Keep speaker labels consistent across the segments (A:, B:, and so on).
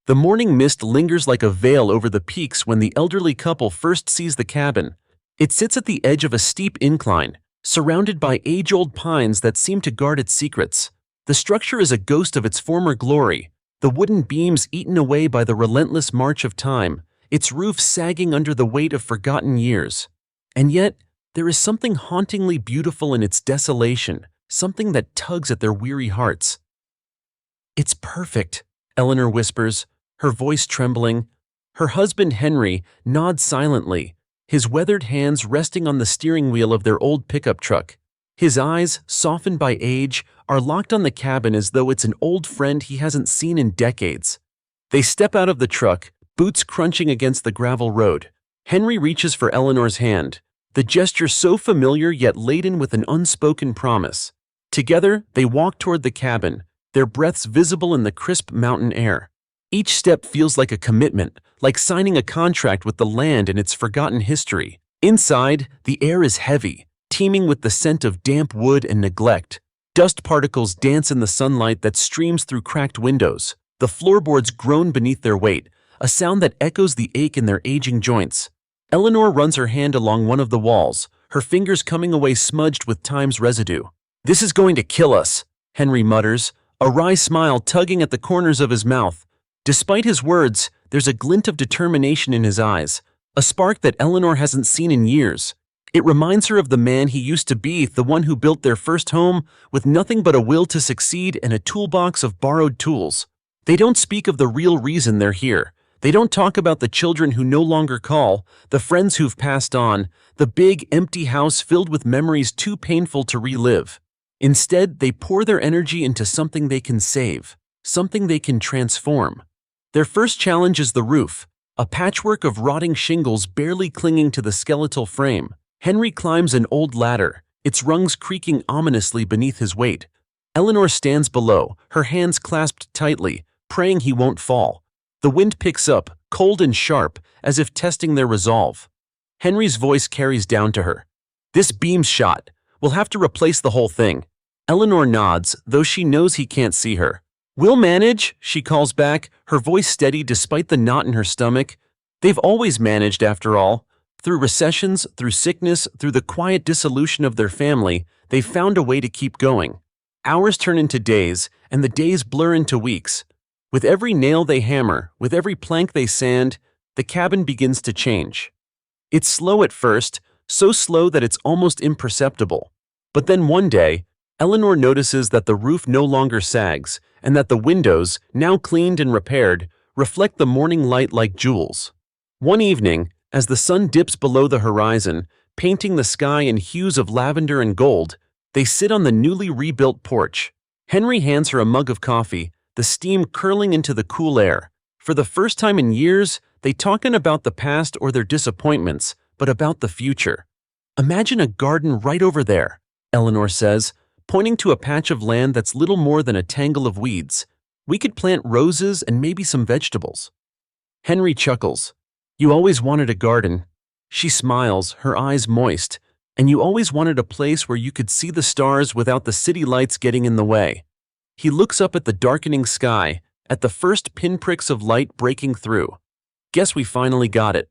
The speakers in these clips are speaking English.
A: The morning mist lingers like a veil over the peaks when the elderly couple first sees the cabin. It sits at the edge of a steep incline, surrounded by age-old pines that seem to guard its secrets. The structure is a ghost of its former glory, the wooden beams eaten away by the relentless march of time, its roof sagging under the weight of forgotten years. And yet, there is something hauntingly beautiful in its desolation, something that tugs at their weary hearts. "It's perfect," Eleanor whispers, her voice trembling. Her husband Henry nods silently, his weathered hands resting on the steering wheel of their old pickup truck. His eyes, softened by age, are locked on the cabin as though it's an old friend he hasn't seen in decades. They step out of the truck, boots crunching against the gravel road. Henry reaches for Eleanor's hand, the gesture so familiar yet laden with an unspoken promise. Together, they walk toward the cabin, their breaths visible in the crisp mountain air. Each step feels like a commitment, like signing a contract with the land and its forgotten history. Inside, the air is heavy, teeming with the scent of damp wood and neglect. Dust particles dance in the sunlight that streams through cracked windows. The floorboards groan beneath their weight, a sound that echoes the ache in their aging joints. Eleanor runs her hand along one of the walls, her fingers coming away smudged with time's residue. "This is going to kill us," Henry mutters, a wry smile tugging at the corners of his mouth. Despite his words, there's a glint of determination in his eyes, a spark that Eleanor hasn't seen in years. It reminds her of the man he used to be, the one who built their first home with nothing but a will to succeed and a toolbox of borrowed tools. They don't speak of the real reason they're here. They don't talk about the children who no longer call, the friends who've passed on, the big, empty house filled with memories too painful to relive. Instead, they pour their energy into something they can save, something they can transform. Their first challenge is the roof, a patchwork of rotting shingles barely clinging to the skeletal frame. Henry climbs an old ladder, its rungs creaking ominously beneath his weight. Eleanor stands below, her hands clasped tightly, praying he won't fall. The wind picks up, cold and sharp, as if testing their resolve. Henry's voice carries down to her. "This beam's shot. We'll have to replace the whole thing." Eleanor nods, though she knows he can't see her. "We'll manage," she calls back, her voice steady despite the knot in her stomach. They've always managed, after all. Through recessions, through sickness, through the quiet dissolution of their family, they've found a way to keep going. Hours turn into days, and the days blur into weeks. With every nail they hammer, with every plank they sand, the cabin begins to change. It's slow at first, so slow that it's almost imperceptible. But then one day, Eleanor notices that the roof no longer sags, and that the windows, now cleaned and repaired, reflect the morning light like jewels. One evening, as the sun dips below the horizon, painting the sky in hues of lavender and gold, they sit on the newly rebuilt porch. Henry hands her a mug of coffee, the steam curling into the cool air. For the first time in years, they talking about the past or their disappointments, but about the future. "Imagine a garden right over there," Eleanor says, pointing to a patch of land that's little more than a tangle of weeds. "We could plant roses and maybe some vegetables." Henry chuckles. "You always wanted a garden." She smiles, her eyes moist. "And you always wanted a place where you could see the stars without the city lights getting in the way." He looks up at the darkening sky, at the first pinpricks of light breaking through. "Guess we finally got it."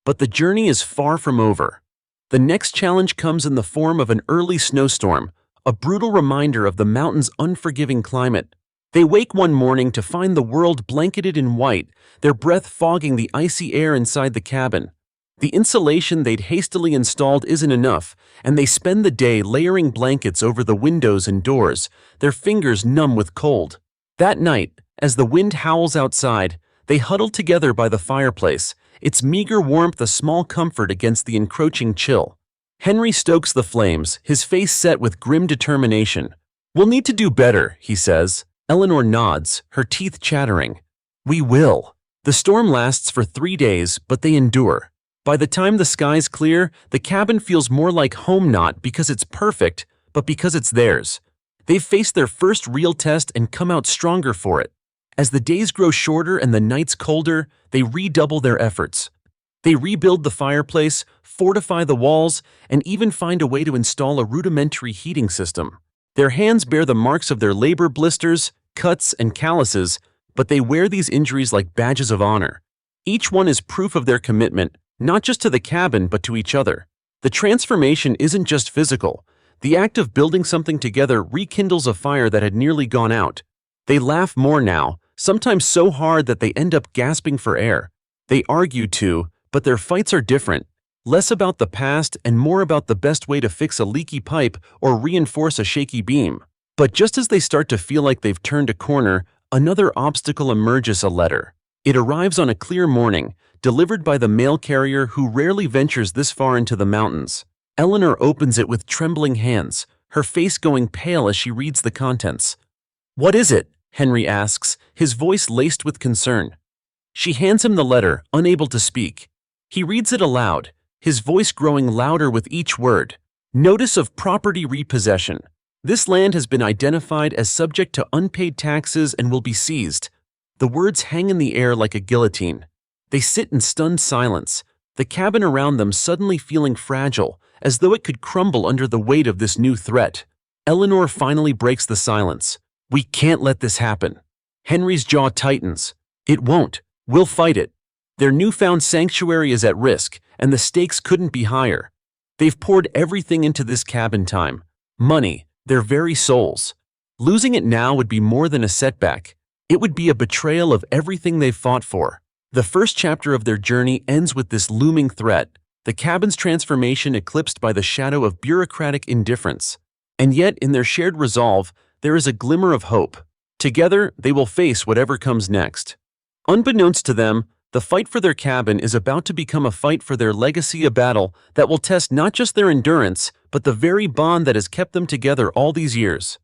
A: But the journey is far from over. The next challenge comes in the form of an early snowstorm, a brutal reminder of the mountain's unforgiving climate. They wake one morning to find the world blanketed in white, their breath fogging the icy air inside the cabin. The insulation they'd hastily installed isn't enough, and they spend the day layering blankets over the windows and doors, their fingers numb with cold. That night, as the wind howls outside, they huddle together by the fireplace, its meager warmth a small comfort against the encroaching chill. Henry stokes the flames, his face set with grim determination. "We'll need to do better," he says. Eleanor nods, her teeth chattering. "We will." The storm lasts for 3 days, but they endure. By the time the skies clear, the cabin feels more like home, not because it's perfect, but because it's theirs. They've faced their first real test and come out stronger for it. As the days grow shorter and the nights colder, they redouble their efforts. They rebuild the fireplace, fortify the walls, and even find a way to install a rudimentary heating system. Their hands bear the marks of their labor, blisters, cuts, and calluses, but they wear these injuries like badges of honor. Each one is proof of their commitment, not just to the cabin but to each other. The transformation isn't just physical. The act of building something together rekindles a fire that had nearly gone out. They laugh more now, sometimes so hard that they end up gasping for air. They argue too, but their fights are different. Less about the past and more about the best way to fix a leaky pipe or reinforce a shaky beam. But just as they start to feel like they've turned a corner, another obstacle emerges: a letter. It arrives on a clear morning, delivered by the mail carrier who rarely ventures this far into the mountains. Eleanor opens it with trembling hands, her face going pale as she reads the contents. "What is it?" Henry asks, his voice laced with concern. She hands him the letter, unable to speak. He reads it aloud, his voice growing louder with each word. "Notice of property repossession. This land has been identified as subject to unpaid taxes and will be seized." The words hang in the air like a guillotine. They sit in stunned silence, the cabin around them suddenly feeling fragile, as though it could crumble under the weight of this new threat. Eleanor finally breaks the silence. "We can't let this happen." Henry's jaw tightens. "It won't. We'll fight it." Their newfound sanctuary is at risk, and the stakes couldn't be higher. They've poured everything into this cabin: time, money, their very souls. Losing it now would be more than a setback. It would be a betrayal of everything they've fought for. The first chapter of their journey ends with this looming threat, the cabin's transformation eclipsed by the shadow of bureaucratic indifference. And yet, in their shared resolve, there is a glimmer of hope. Together, they will face whatever comes next. Unbeknownst to them, the fight for their cabin is about to become a fight for their legacy, a battle that will test not just their endurance, but the very bond that has kept them together all these years.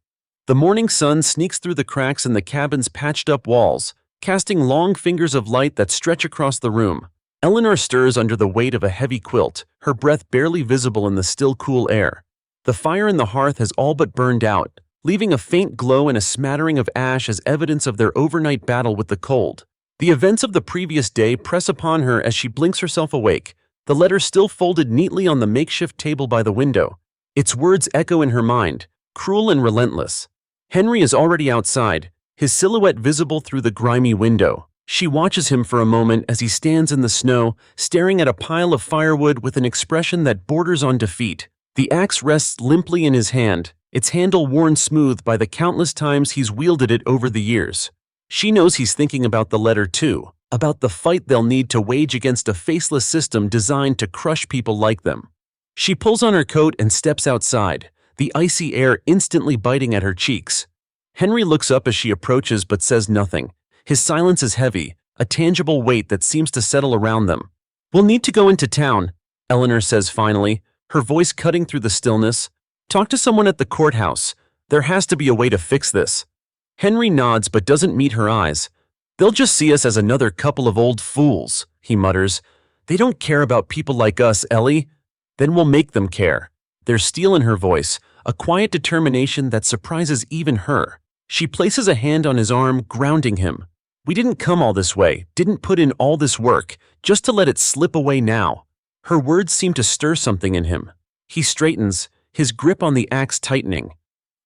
A: The morning sun sneaks through the cracks in the cabin's patched-up walls, casting long fingers of light that stretch across the room. Eleanor stirs under the weight of a heavy quilt, her breath barely visible in the still cool air. The fire in the hearth has all but burned out, leaving a faint glow and a smattering of ash as evidence of their overnight battle with the cold. The events of the previous day press upon her as she blinks herself awake, the letter still folded neatly on the makeshift table by the window. Its words echo in her mind, cruel and relentless. Henry is already outside, his silhouette visible through the grimy window. She watches him for a moment as he stands in the snow, staring at a pile of firewood with an expression that borders on defeat. The axe rests limply in his hand, its handle worn smooth by the countless times he's wielded it over the years. She knows he's thinking about the letter too, about the fight they'll need to wage against a faceless system designed to crush people like them. She pulls on her coat and steps outside, the icy air instantly biting at her cheeks. Henry looks up as she approaches but says nothing. His silence is heavy, a tangible weight that seems to settle around them. "We'll need to go into town," Eleanor says finally, her voice cutting through the stillness. "Talk to someone at the courthouse. There has to be a way to fix this." Henry nods but doesn't meet her eyes. "They'll just see us as another couple of old fools," he mutters. "They don't care about people like us, Ellie." "Then we'll make them care." There's steel in her voice, a quiet determination that surprises even her. She places a hand on his arm, grounding him. "We didn't come all this way, didn't put in all this work, just to let it slip away now." Her words seem to stir something in him. He straightens, his grip on the axe tightening.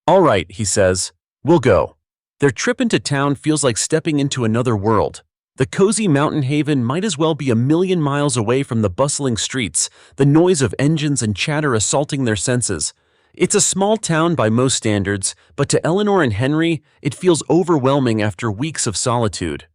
A: "All right," he says. "We'll go." Their trip into town feels like stepping into another world. The cozy mountain haven might as well be a million miles away from the bustling streets, the noise of engines and chatter assaulting their senses. It's a small town by most standards, but to Eleanor and Henry, it feels overwhelming after weeks of solitude.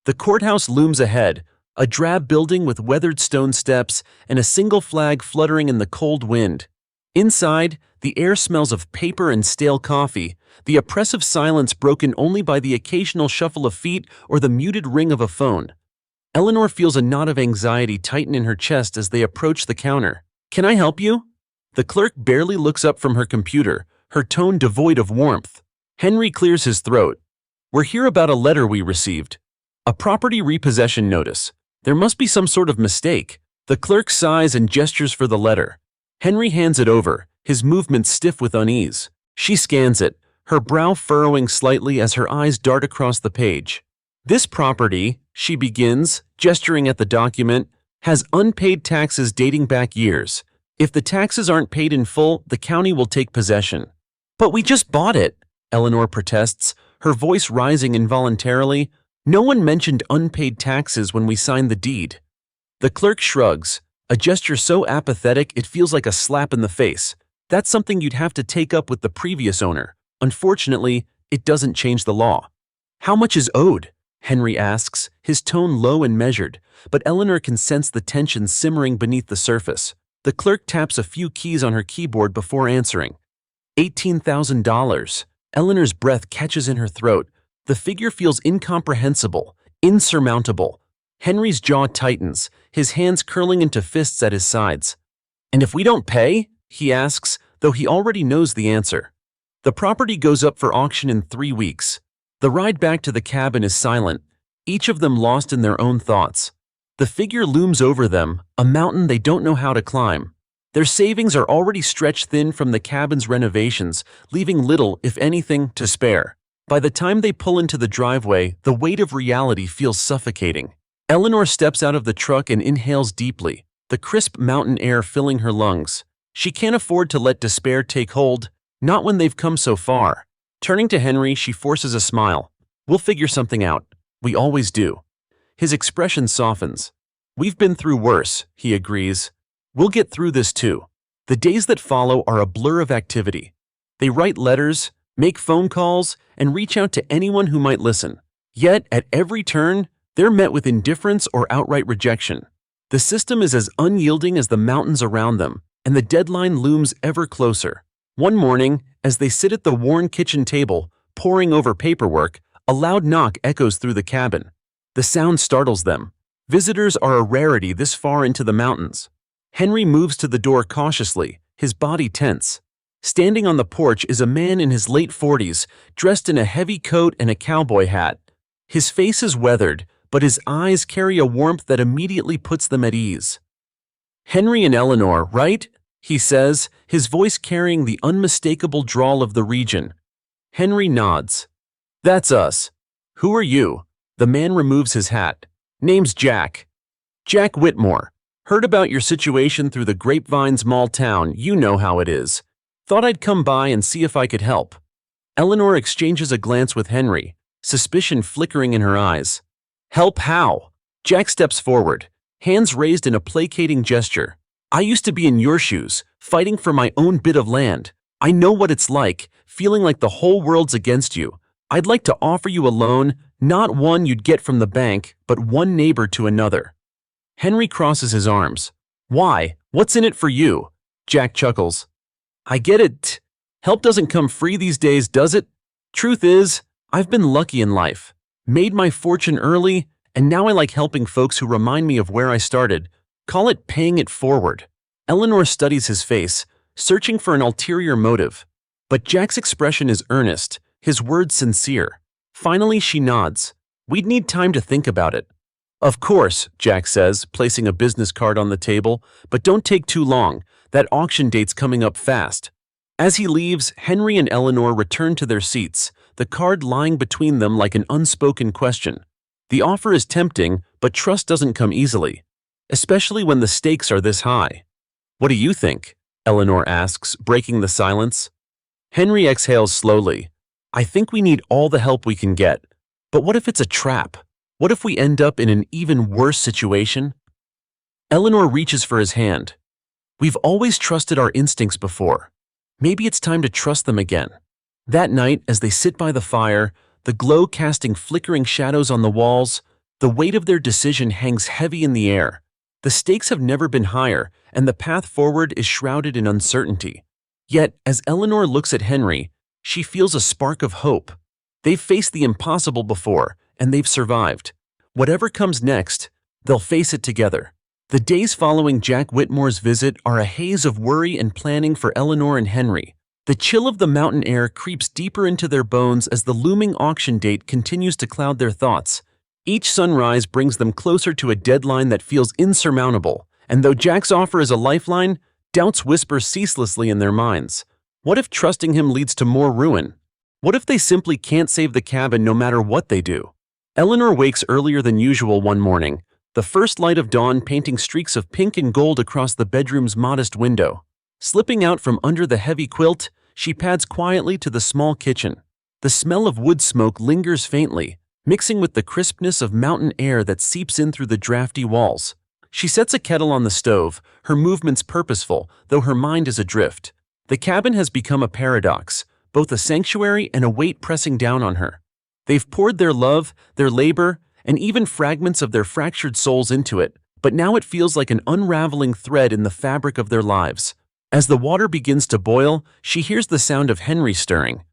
A: The courthouse looms ahead, a drab building with weathered stone steps and a single flag fluttering in the cold wind. Inside, the air smells of paper and stale coffee, the oppressive silence broken only by the occasional shuffle of feet or the muted ring of a phone. Eleanor feels a knot of anxiety tighten in her chest as they approach the counter. "Can I help you?" The clerk barely looks up from her computer, her tone devoid of warmth. Henry clears his throat. "We're here about a letter we received. A property repossession notice. There must be some sort of mistake." The clerk sighs and gestures for the letter. Henry hands it over, his movements stiff with unease. She scans it, her brow furrowing slightly as her eyes dart across the page. "This property," she begins, gesturing at the document, "has unpaid taxes dating back years. If the taxes aren't paid in full, the county will take possession." "But we just bought it," Eleanor protests, her voice rising involuntarily. No one mentioned unpaid taxes when we signed the deed. The clerk shrugs, a gesture so apathetic it feels like a slap in the face. That's something you'd have to take up with the previous owner. Unfortunately, it doesn't change the law. How much is owed? Henry asks, his tone low and measured, but Eleanor can sense the tension simmering beneath the surface. The clerk taps a few keys on her keyboard before answering. $18,000. Eleanor's breath catches in her throat. The figure feels incomprehensible, insurmountable. Henry's jaw tightens, his hands curling into fists at his sides. And if we don't pay? He asks, though he already knows the answer. The property goes up for auction in 3 weeks. The ride back to the cabin is silent, each of them lost in their own thoughts. The figure looms over them, a mountain they don't know how to climb. Their savings are already stretched thin from the cabin's renovations, leaving little, if anything, to spare. By the time they pull into the driveway, the weight of reality feels suffocating. Eleanor steps out of the truck and inhales deeply, the crisp mountain air filling her lungs. She can't afford to let despair take hold, not when they've come so far. Turning to Henry, she forces a smile. We'll figure something out. We always do. His expression softens. We've been through worse, he agrees. We'll get through this too. The days that follow are a blur of activity. They write letters, make phone calls, and reach out to anyone who might listen. Yet, at every turn, they're met with indifference or outright rejection. The system is as unyielding as the mountains around them, and the deadline looms ever closer. One morning, as they sit at the worn kitchen table, poring over paperwork, a loud knock echoes through the cabin. The sound startles them. Visitors are a rarity this far into the mountains. Henry moves to the door cautiously, his body tense. Standing on the porch is a man in his late 40s, dressed in a heavy coat and a cowboy hat. His face is weathered, but his eyes carry a warmth that immediately puts them at ease. Henry and Eleanor, right? He says, his voice carrying the unmistakable drawl of the region. Henry nods. That's us. Who are you? The man removes his hat. Name's Jack. Jack Whitmore. Heard about your situation through the Grapevine small town, you know how it is. Thought I'd come by and see if I could help. Eleanor exchanges a glance with Henry, suspicion flickering in her eyes. Help how? Jack steps forward, hands raised in a placating gesture. I used to be in your shoes, fighting for my own bit of land. I know what it's like, feeling like the whole world's against you. I'd like to offer you a loan, not one you'd get from the bank, but one neighbor to another. Henry crosses his arms. Why? What's in it for you? Jack chuckles. I get it. Help doesn't come free these days, does it? Truth is, I've been lucky in life. Made my fortune early, and now I like helping folks who remind me of where I started. Call it paying it forward. Eleanor studies his face, searching for an ulterior motive. But Jack's expression is earnest, his words sincere. Finally, she nods. We'd need time to think about it. Of course, Jack says, placing a business card on the table, but don't take too long. That auction date's coming up fast. As he leaves, Henry and Eleanor return to their seats, the card lying between them like an unspoken question. The offer is tempting, but trust doesn't come easily, especially when the stakes are this high. What do you think? Eleanor asks, breaking the silence. Henry exhales slowly. I think we need all the help we can get. But what if it's a trap? What if we end up in an even worse situation? Eleanor reaches for his hand. We've always trusted our instincts before. Maybe it's time to trust them again. That night, as they sit by the fire, the glow casting flickering shadows on the walls, the weight of their decision hangs heavy in the air. The stakes have never been higher, and the path forward is shrouded in uncertainty. Yet, as Eleanor looks at Henry, she feels a spark of hope. They've faced the impossible before, and they've survived. Whatever comes next, they'll face it together. The days following Jack Whitmore's visit are a haze of worry and planning for Eleanor and Henry. The chill of the mountain air creeps deeper into their bones as the looming auction date continues to cloud their thoughts. Each sunrise brings them closer to a deadline that feels insurmountable, and though Jack's offer is a lifeline, doubts whisper ceaselessly in their minds. What if trusting him leads to more ruin? What if they simply can't save the cabin no matter what they do? Eleanor wakes earlier than usual one morning, the first light of dawn painting streaks of pink and gold across the bedroom's modest window. Slipping out from under the heavy quilt, she pads quietly to the small kitchen. The smell of wood smoke lingers faintly, mixing with the crispness of mountain air that seeps in through the drafty walls. She sets a kettle on the stove, her movements purposeful, though her mind is adrift. The cabin has become a paradox, both a sanctuary and a weight pressing down on her. They've poured their love, their labor, and even fragments of their fractured souls into it, but now it feels like an unraveling thread in the fabric of their lives. As the water begins to boil, she hears the sound of Henry stirring.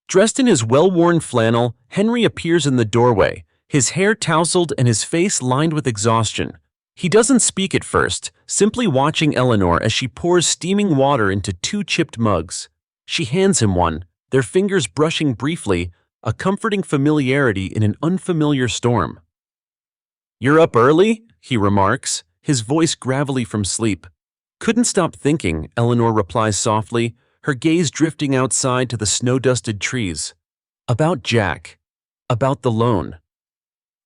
A: Dressed in his well-worn flannel, Henry appears in the doorway, his hair tousled and his face lined with exhaustion. He doesn't speak at first, simply watching Eleanor as she pours steaming water into 2 chipped mugs. She hands him one, their fingers brushing briefly, a comforting familiarity in an unfamiliar storm. "You're up early?" he remarks, his voice gravelly from sleep. "Couldn't stop thinking," Eleanor replies softly, her gaze drifting outside to the snow-dusted trees. "About Jack. About the loan.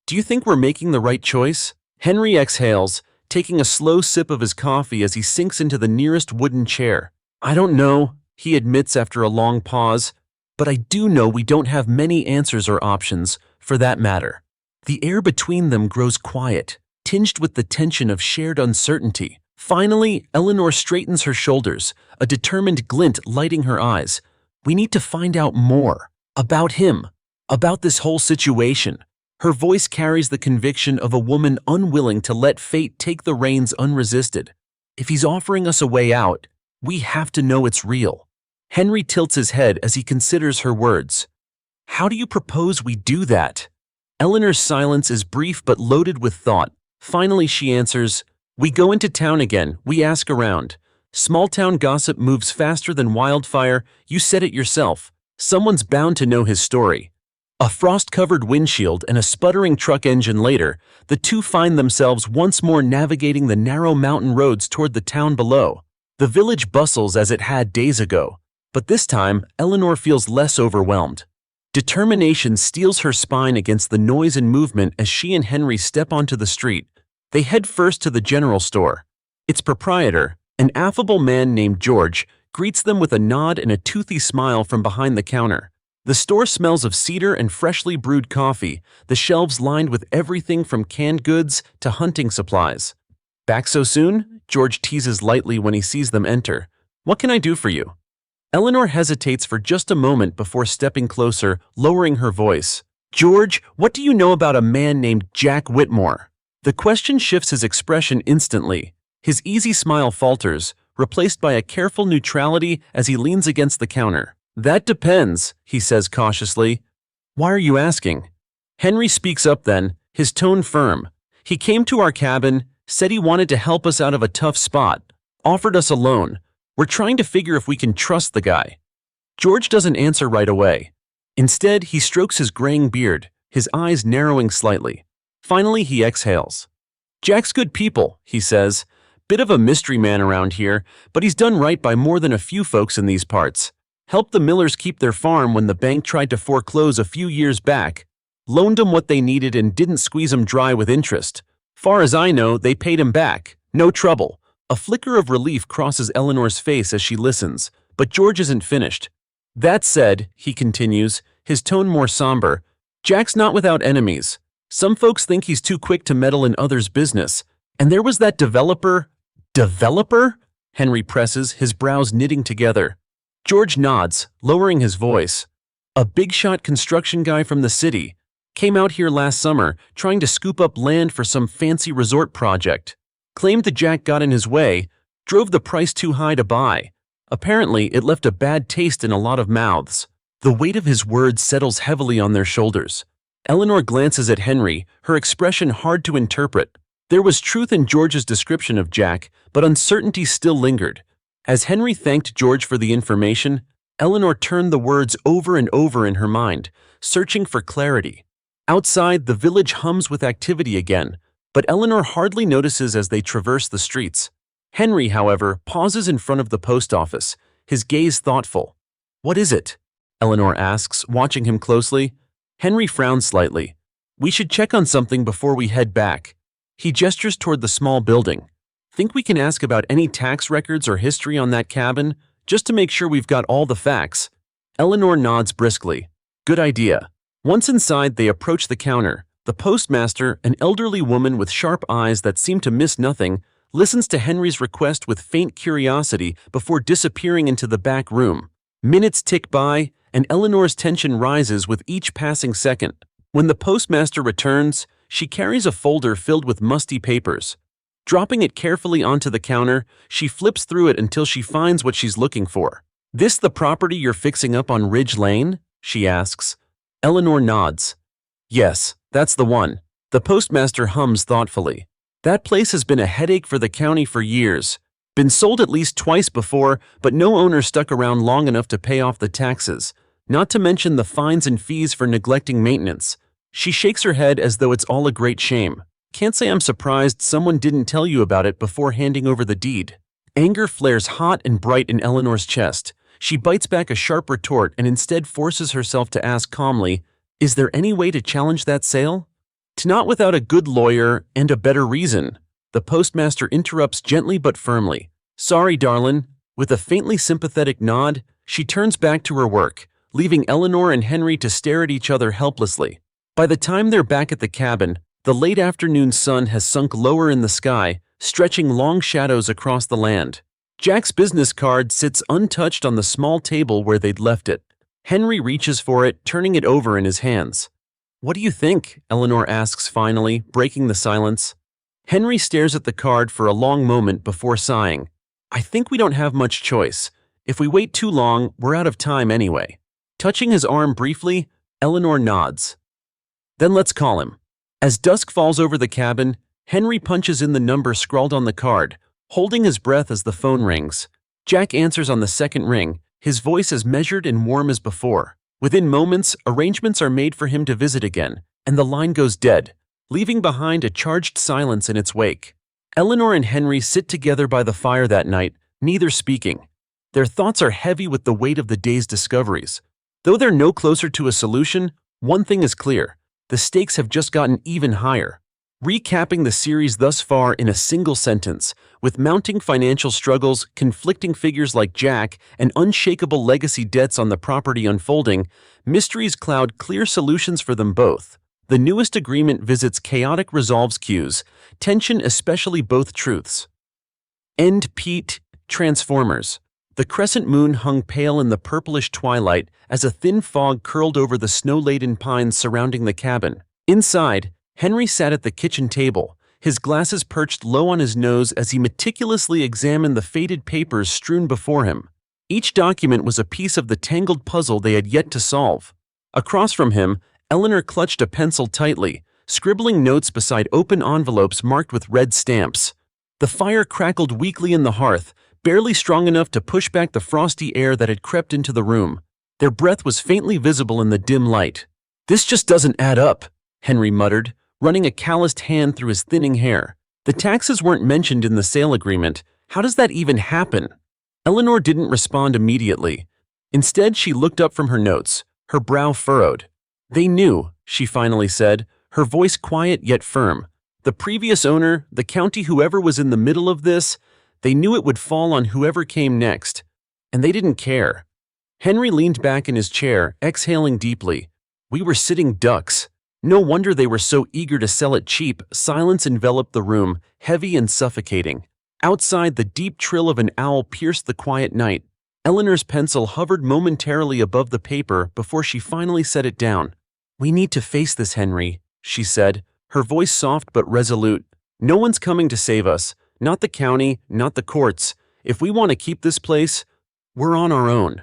A: Do you think we're making the right choice?" Henry exhales, taking a slow sip of his coffee as he sinks into the nearest wooden chair. "I don't know," he admits after a long pause, "but I do know we don't have many answers or options, for that matter." The air between them grows quiet, tinged with the tension of shared uncertainty. Finally, Eleanor straightens her shoulders, a determined glint lighting her eyes. "We need to find out more. About him. About this whole situation." Her voice carries the conviction of a woman unwilling to let fate take the reins unresisted. "If he's offering us a way out, we have to know it's real." Henry tilts his head as he considers her words. "How do you propose we do that?" Eleanor's silence is brief but loaded with thought. Finally she answers, "We go into town again, we ask around. Small-town gossip moves faster than wildfire, you said it yourself. Someone's bound to know his story." A frost-covered windshield and a sputtering truck engine later, the two find themselves once more navigating the narrow mountain roads toward the town below. The village bustles as it had days ago, but this time Eleanor feels less overwhelmed. Determination steels her spine against the noise and movement as she and Henry step onto the street. They head first to the general store. Its proprietor, an affable man named George, greets them with a nod and a toothy smile from behind the counter. The store smells of cedar and freshly brewed coffee, the shelves lined with everything from canned goods to hunting supplies. "Back so soon?" George teases lightly when he sees them enter. "What can I do for you?" Eleanor hesitates for just a moment before stepping closer, lowering her voice. "George, what do you know about a man named Jack Whitmore?" The question shifts his expression instantly. His easy smile falters, replaced by a careful neutrality as he leans against the counter. "That depends," he says cautiously. "Why are you asking?" Henry speaks up then, his tone firm. "He came to our cabin, said he wanted to help us out of a tough spot, offered us a loan. We're trying to figure if we can trust the guy." George doesn't answer right away. Instead, he strokes his graying beard, his eyes narrowing slightly. Finally, he exhales. "Jack's good people," he says. "Bit of a mystery man around here, but he's done right by more than a few folks in these parts. Helped the Millers keep their farm when the bank tried to foreclose a few years back. Loaned them what they needed and didn't squeeze them dry with interest. Far as I know, they paid him back. No trouble." A flicker of relief crosses Eleanor's face as she listens, but George isn't finished. "That said," he continues, his tone more somber, "Jack's not without enemies. Some folks think he's too quick to meddle in others' business. And there was that developer—" "Developer?" Henry presses, his brows knitting together. George nods, lowering his voice. "A big-shot construction guy from the city. Came out here last summer, trying to scoop up land for some fancy resort project. Claimed that Jack got in his way, drove the price too high to buy. Apparently, it left a bad taste in a lot of mouths." The weight of his words settles heavily on their shoulders. Eleanor glances at Henry, her expression hard to interpret. There was truth in George's description of Jack, but uncertainty still lingered. As Henry thanked George for the information, Eleanor turned the words over and over in her mind, searching for clarity. Outside, the village hums with activity again, but Eleanor hardly notices as they traverse the streets. Henry, however, pauses in front of the post office, his gaze thoughtful. "What is it?" Eleanor asks, watching him closely. Henry frowns slightly. "We should check on something before we head back." He gestures toward the small building. "Think we can ask about any tax records or history on that cabin, just to make sure we've got all the facts?" Eleanor nods briskly. "Good idea." Once inside, they approach the counter. The postmaster, an elderly woman with sharp eyes that seem to miss nothing, listens to Henry's request with faint curiosity before disappearing into the back room. Minutes tick by, and Eleanor's tension rises with each passing second. When the postmaster returns, she carries a folder filled with musty papers. Dropping it carefully onto the counter, she flips through it until she finds what she's looking for. "This the property you're fixing up on Ridge Lane?" she asks. Eleanor nods. "Yes, that's the one." The postmaster hums thoughtfully. "That place has been a headache for the county for years. Been sold at least twice before, but no owner stuck around long enough to pay off the taxes, not to mention the fines and fees for neglecting maintenance." She shakes her head as though it's all a great shame. "Can't say I'm surprised someone didn't tell you about it before handing over the deed." Anger flares hot and bright in Eleanor's chest. She bites back a sharp retort and instead forces herself to ask calmly, "Is there any way to challenge that sale?" "Not without a good lawyer and a better reason." The postmaster interrupts gently but firmly. "Sorry, darlin'." With a faintly sympathetic nod, she turns back to her work, leaving Eleanor and Henry to stare at each other helplessly. By the time they're back at the cabin, the late afternoon sun has sunk lower in the sky, stretching long shadows across the land. Jack's business card sits untouched on the small table where they'd left it. Henry reaches for it, turning it over in his hands. "What do you think?" Eleanor asks finally, breaking the silence. Henry stares at the card for a long moment before sighing. "I think we don't have much choice. If we wait too long, we're out of time anyway." Touching his arm briefly, Eleanor nods. "Then let's call him." As dusk falls over the cabin, Henry punches in the number scrawled on the card, holding his breath as the phone rings. Jack answers on the second ring, his voice as measured and warm as before. Within moments, arrangements are made for him to visit again, and the line goes dead, leaving behind a charged silence in its wake. Eleanor and Henry sit together by the fire that night, neither speaking. Their thoughts are heavy with the weight of the day's discoveries. Though they're no closer to a solution, one thing is clear: the stakes have just gotten even higher. Recapping the series thus far in a single sentence, with mounting financial struggles, conflicting figures like Jack, and unshakable legacy debts on the property unfolding, mysteries cloud clear solutions for them both. The newest agreement visits chaotic resolves cues, tension especially both truths. End Pete, Transformers. The crescent moon hung pale in the purplish twilight as a thin fog curled over the snow-laden pines surrounding the cabin. Inside, Henry sat at the kitchen table, his glasses perched low on his nose as he meticulously examined the faded papers strewn before him. Each document was a piece of the tangled puzzle they had yet to solve. Across from him, Eleanor clutched a pencil tightly, scribbling notes beside open envelopes marked with red stamps. The fire crackled weakly in the hearth, barely strong enough to push back the frosty air that had crept into the room. Their breath was faintly visible in the dim light. "This just doesn't add up," Henry muttered, running a calloused hand through his thinning hair. "The taxes weren't mentioned in the sale agreement. How does that even happen?" Eleanor didn't respond immediately. Instead, she looked up from her notes, her brow furrowed. "They knew," she finally said, her voice quiet yet firm. "The previous owner, the county, whoever was in the middle of this, they knew it would fall on whoever came next. And they didn't care." Henry leaned back in his chair, exhaling deeply. "We were sitting ducks. No wonder they were so eager to sell it cheap." Silence enveloped the room, heavy and suffocating. Outside, the deep trill of an owl pierced the quiet night. Eleanor's pencil hovered momentarily above the paper before she finally set it down. "We need to face this, Henry," she said, her voice soft but resolute. "No one's coming to save us. Not the county, not the courts. If we want to keep this place, we're on our own."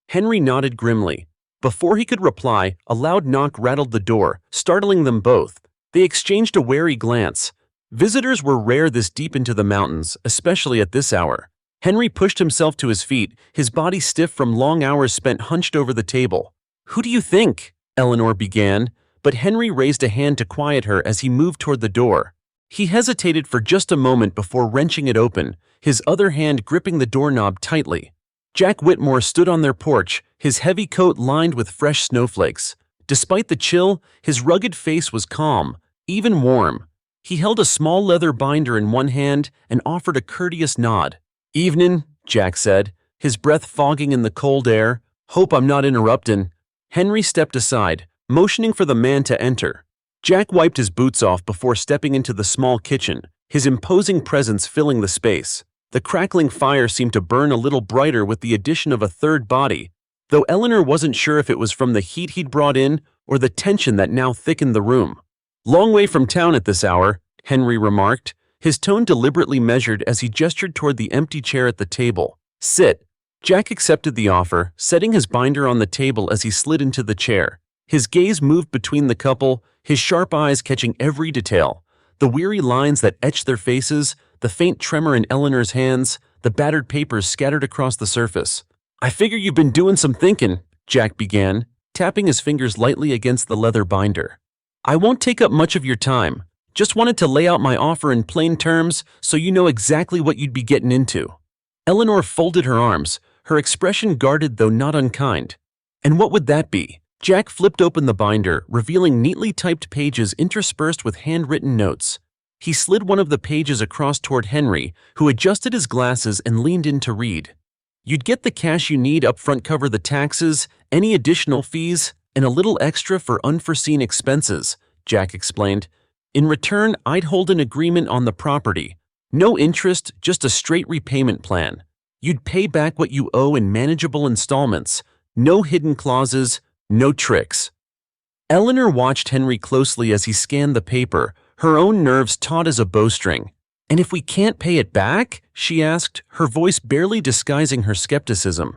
A: Henry nodded grimly. Before he could reply, a loud knock rattled the door, startling them both. They exchanged a wary glance. Visitors were rare this deep into the mountains, especially at this hour. Henry pushed himself to his feet, his body stiff from long hours spent hunched over the table. "Who do you think?" Eleanor began, but Henry raised a hand to quiet her as he moved toward the door. He hesitated for just a moment before wrenching it open, his other hand gripping the doorknob tightly. Jack Whitmore stood on their porch, his heavy coat lined with fresh snowflakes. Despite the chill, his rugged face was calm, even warm. He held a small leather binder in one hand and offered a courteous nod. "Evenin'," Jack said, his breath fogging in the cold air. "Hope I'm not interruptin'." Henry stepped aside, motioning for the man to enter. Jack wiped his boots off before stepping into the small kitchen, his imposing presence filling the space. The crackling fire seemed to burn a little brighter with the addition of a third body, though Eleanor wasn't sure if it was from the heat he'd brought in or the tension that now thickened the room. "Long way from town at this hour," Henry remarked, his tone deliberately measured as he gestured toward the empty chair at the table. "Sit." Jack accepted the offer, setting his binder on the table as he slid into the chair. His gaze moved between the couple, his sharp eyes catching every detail. The weary lines that etched their faces, the faint tremor in Eleanor's hands, the battered papers scattered across the surface. "I figure you've been doing some thinking," Jack began, tapping his fingers lightly against the leather binder. "I won't take up much of your time. Just wanted to lay out my offer in plain terms so you know exactly what you'd be getting into." Eleanor folded her arms, her expression guarded though not unkind. "And what would that be?" Jack flipped open the binder, revealing neatly typed pages interspersed with handwritten notes. He slid one of the pages across toward Henry, who adjusted his glasses and leaned in to read. "You'd get the cash you need up front, cover the taxes, any additional fees, and a little extra for unforeseen expenses," Jack explained. "In return, I'd hold an agreement on the property. No interest, just a straight repayment plan. You'd pay back what you owe in manageable installments. No hidden clauses, no tricks." Eleanor watched Henry closely as he scanned the paper, her own nerves taut as a bowstring. "And if we can't pay it back?" she asked, her voice barely disguising her skepticism.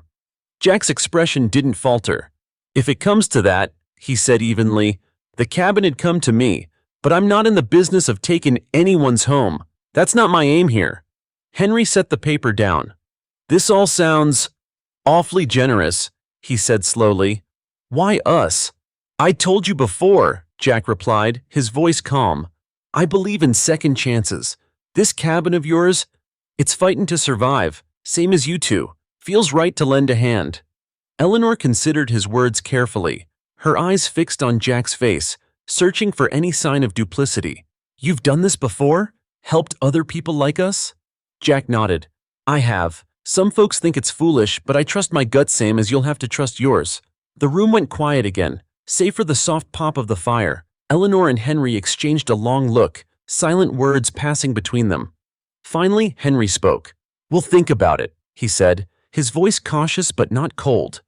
A: Jack's expression didn't falter. "If it comes to that," he said evenly, "the cabin had come to me, but I'm not in the business of taking anyone's home. That's not my aim here." Henry set the paper down. "This all sounds awfully generous," he said slowly. "Why us?" "I told you before," Jack replied, his voice calm. "I believe in second chances. This cabin of yours, it's fighting to survive, same as you two. Feels right to lend a hand." Eleanor considered his words carefully, her eyes fixed on Jack's face, searching for any sign of duplicity. "You've done this before? Helped other people like us?" Jack nodded. "I have. Some folks think it's foolish, but I trust my gut same as you'll have to trust yours." The room went quiet again, save for the soft pop of the fire. Eleanor and Henry exchanged a long look, silent words passing between them. Finally, Henry spoke. "We'll think about it," he said, his voice cautious but not cold.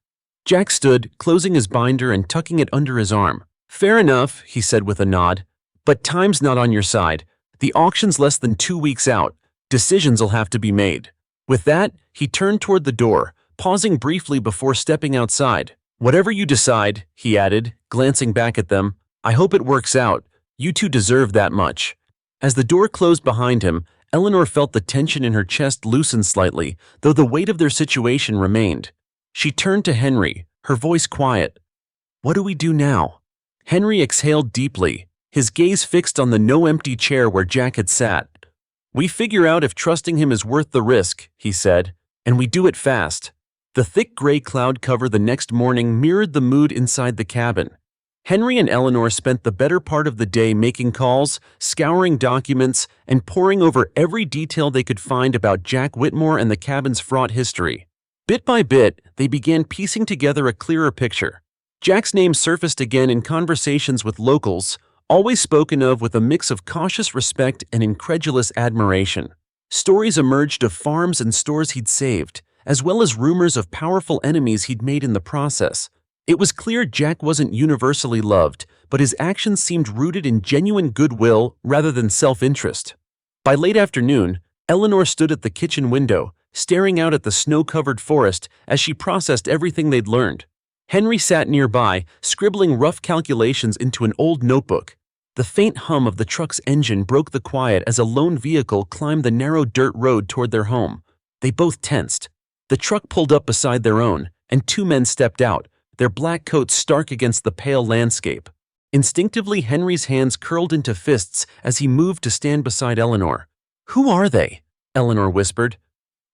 A: Jack stood, closing his binder and tucking it under his arm. "Fair enough," he said with a nod. "But time's not on your side. The auction's less than 2 weeks out. Decisions will have to be made." With that, he turned toward the door, pausing briefly before stepping outside. "Whatever you decide," he added, glancing back at them, "I hope it works out. You two deserve that much." As the door closed behind him, Eleanor felt the tension in her chest loosen slightly, though the weight of their situation remained. She turned to Henry, her voice quiet. "What do we do now?" Henry exhaled deeply, his gaze fixed on the no-empty chair where Jack had sat. "We figure out if trusting him is worth the risk," he said, "and we do it fast." The thick gray cloud cover the next morning mirrored the mood inside the cabin. Henry and Eleanor spent the better part of the day making calls, scouring documents, and poring over every detail they could find about Jack Whitmore and the cabin's fraught history. Bit by bit, they began piecing together a clearer picture. Jack's name surfaced again in conversations with locals, always spoken of with a mix of cautious respect and incredulous admiration. Stories emerged of farms and stores he'd saved, as well as rumors of powerful enemies he'd made in the process. It was clear Jack wasn't universally loved, but his actions seemed rooted in genuine goodwill rather than self-interest. By late afternoon, Eleanor stood at the kitchen window, staring out at the snow-covered forest as she processed everything they'd learned. Henry sat nearby, scribbling rough calculations into an old notebook. The faint hum of the truck's engine broke the quiet as a lone vehicle climbed the narrow dirt road toward their home. They both tensed. The truck pulled up beside their own, and 2 men stepped out, their black coats stark against the pale landscape. Instinctively, Henry's hands curled into fists as he moved to stand beside Eleanor. "Who are they?" Eleanor whispered.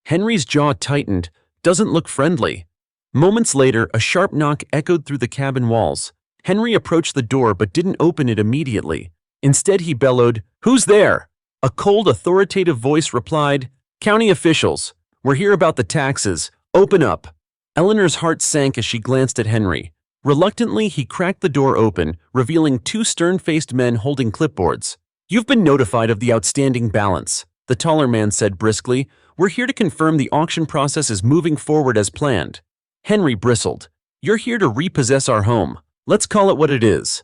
A: Henry's jaw tightened. "Doesn't look friendly." Moments later, a sharp knock echoed through the cabin walls. Henry approached the door but didn't open it immediately. Instead, he bellowed, "Who's there?" A cold, authoritative voice replied, "County officials. We're here about the taxes. Open up." Eleanor's heart sank as she glanced at Henry. Reluctantly, he cracked the door open, revealing two stern-faced men holding clipboards. "You've been notified of the outstanding balance," the taller man said briskly. "We're here to confirm the auction process is moving forward as planned." Henry bristled. "You're here to repossess our home. Let's call it what it is."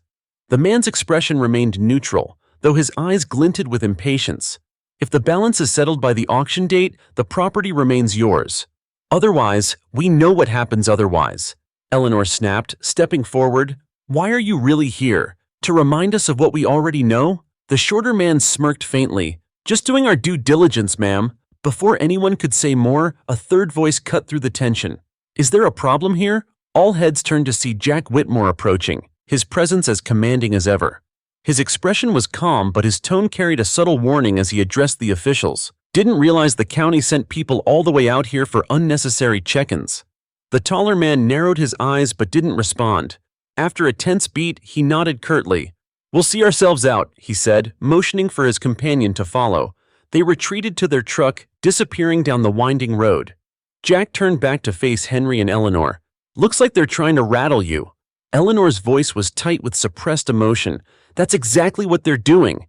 A: The man's expression remained neutral, though his eyes glinted with impatience. "If the balance is settled by the auction date, the property remains yours. Otherwise, we know what happens otherwise," Eleanor snapped, stepping forward. "Why are you really here? To remind us of what we already know?" The shorter man smirked faintly. "Just doing our due diligence, ma'am." Before anyone could say more, a third voice cut through the tension. "Is there a problem here?" All heads turned to see Jack Whitmore approaching, his presence as commanding as ever. His expression was calm, but his tone carried a subtle warning as he addressed the officials. "Didn't realize the county sent people all the way out here for unnecessary check-ins." The taller man narrowed his eyes but didn't respond. After a tense beat, he nodded curtly. "We'll see ourselves out," he said, motioning for his companion to follow. They retreated to their truck, disappearing down the winding road. Jack turned back to face Henry and Eleanor. "Looks like they're trying to rattle you." Eleanor's voice was tight with suppressed emotion. "That's exactly what they're doing."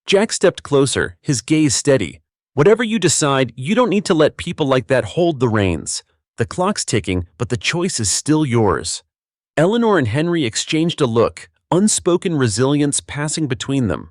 A: Jack stepped closer, his gaze steady. "Whatever you decide, you don't need to let people like that hold the reins. The clock's ticking, but the choice is still yours." Eleanor and Henry exchanged a look, unspoken resilience passing between them.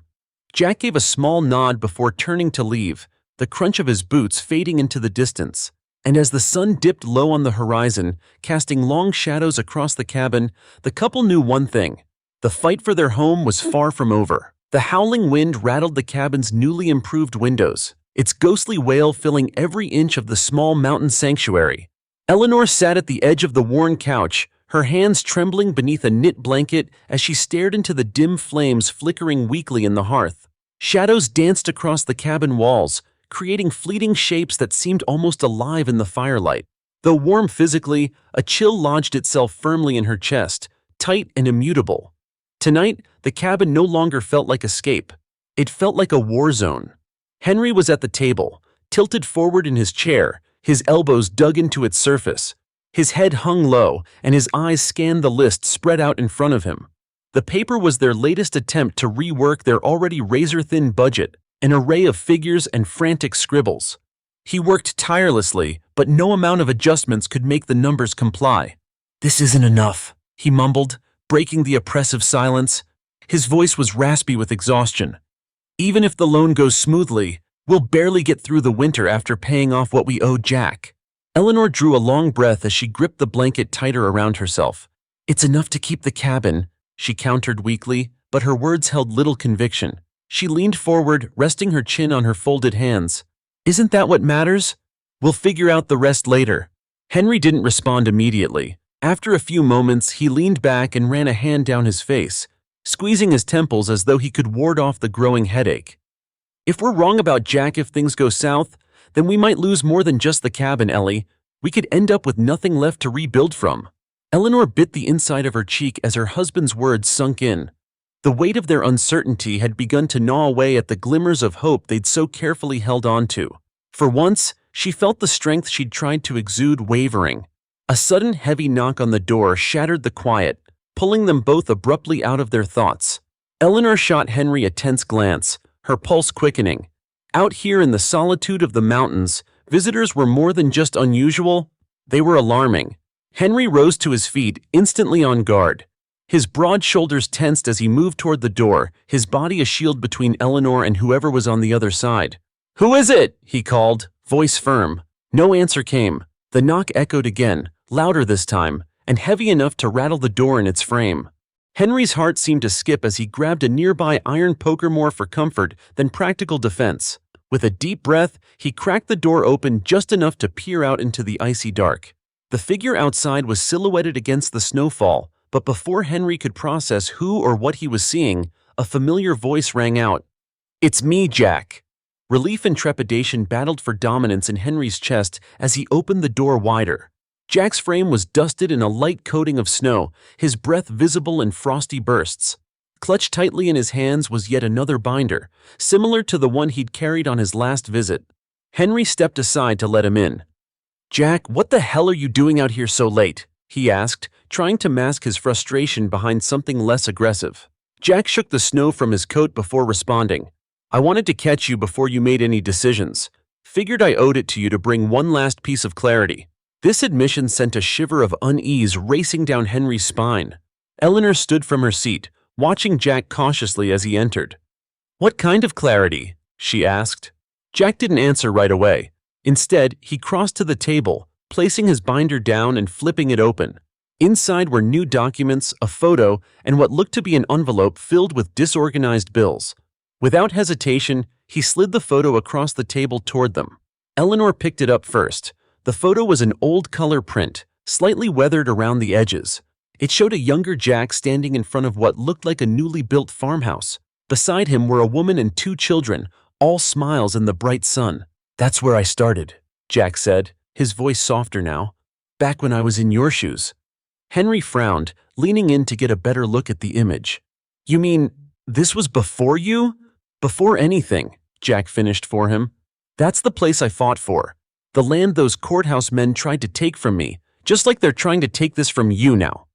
A: Jack gave a small nod before turning to leave, the crunch of his boots fading into the distance. And as the sun dipped low on the horizon, casting long shadows across the cabin, the couple knew one thing. The fight for their home was far from over. The howling wind rattled the cabin's newly improved windows, its ghostly wail filling every inch of the small mountain sanctuary. Eleanor sat at the edge of the worn couch, her hands trembling beneath a knit blanket as she stared into the dim flames flickering weakly in the hearth. Shadows danced across the cabin walls, creating fleeting shapes that seemed almost alive in the firelight. Though warm physically, a chill lodged itself firmly in her chest, tight and immutable. Tonight, the cabin no longer felt like escape. It felt like a war zone. Henry was at the table, tilted forward in his chair, his elbows dug into its surface. His head hung low, and his eyes scanned the list spread out in front of him. The paper was their latest attempt to rework their already razor-thin budget, an array of figures and frantic scribbles. He worked tirelessly, but no amount of adjustments could make the numbers comply. "This isn't enough," he mumbled, breaking the oppressive silence. His voice was raspy with exhaustion. "Even if the loan goes smoothly, we'll barely get through the winter after paying off what we owe Jack." Eleanor drew a long breath as she gripped the blanket tighter around herself. "It's enough to keep the cabin," she countered weakly, but her words held little conviction. She leaned forward, resting her chin on her folded hands. "Isn't that what matters? We'll figure out the rest later." Henry didn't respond immediately. After a few moments, he leaned back and ran a hand down his face, squeezing his temples as though he could ward off the growing headache. "If we're wrong about Jack if things go south, then we might lose more than just the cabin, Ellie. We could end up with nothing left to rebuild from." Eleanor bit the inside of her cheek as her husband's words sunk in. The weight of their uncertainty had begun to gnaw away at the glimmers of hope they'd so carefully held on to. For once, she felt the strength she'd tried to exude wavering. A sudden heavy knock on the door shattered the quiet, pulling them both abruptly out of their thoughts. Eleanor shot Henry a tense glance, her pulse quickening. Out here in the solitude of the mountains, visitors were more than just unusual, they were alarming. Henry rose to his feet, instantly on guard. His broad shoulders tensed as he moved toward the door, his body a shield between Eleanor and whoever was on the other side. "Who is it?" he called, voice firm. No answer came. The knock echoed again, louder this time, and heavy enough to rattle the door in its frame. Henry's heart seemed to skip as he grabbed a nearby iron poker more for comfort than practical defense. With a deep breath, he cracked the door open just enough to peer out into the icy dark. The figure outside was silhouetted against the snowfall, but before Henry could process who or what he was seeing, a familiar voice rang out. "It's me, Jack." Relief and trepidation battled for dominance in Henry's chest as he opened the door wider. Jack's frame was dusted in a light coating of snow, his breath visible in frosty bursts. Clutched tightly in his hands was yet another binder, similar to the one he'd carried on his last visit. Henry stepped aside to let him in. "Jack, what the hell are you doing out here so late?" he asked, trying to mask his frustration behind something less aggressive. Jack shook the snow from his coat before responding. I wanted to catch you before you made any decisions. Figured I owed it to you to bring one last piece of clarity. This admission sent a shiver of unease racing down Henry's spine. Eleanor stood from her seat, watching Jack cautiously as he entered. What kind of clarity? She asked. Jack didn't answer right away. Instead, he crossed to the table, placing his binder down and flipping it open. Inside were new documents, a photo, and what looked to be an envelope filled with disorganized bills. Without hesitation, he slid the photo across the table toward them. Eleanor picked it up first. The photo was an old color print, slightly weathered around the edges. It showed a younger Jack standing in front of what looked like a newly built farmhouse. Beside him were a woman and two children, all smiles in the bright sun. That's where I started, Jack said, his voice softer now. Back when I was in your shoes. Henry frowned, leaning in to get a better look at the image. You mean, this was before you? Before anything, Jack finished for him. That's the place I fought for. The land those courthouse men tried to take from me, just like they're trying to take this from you now.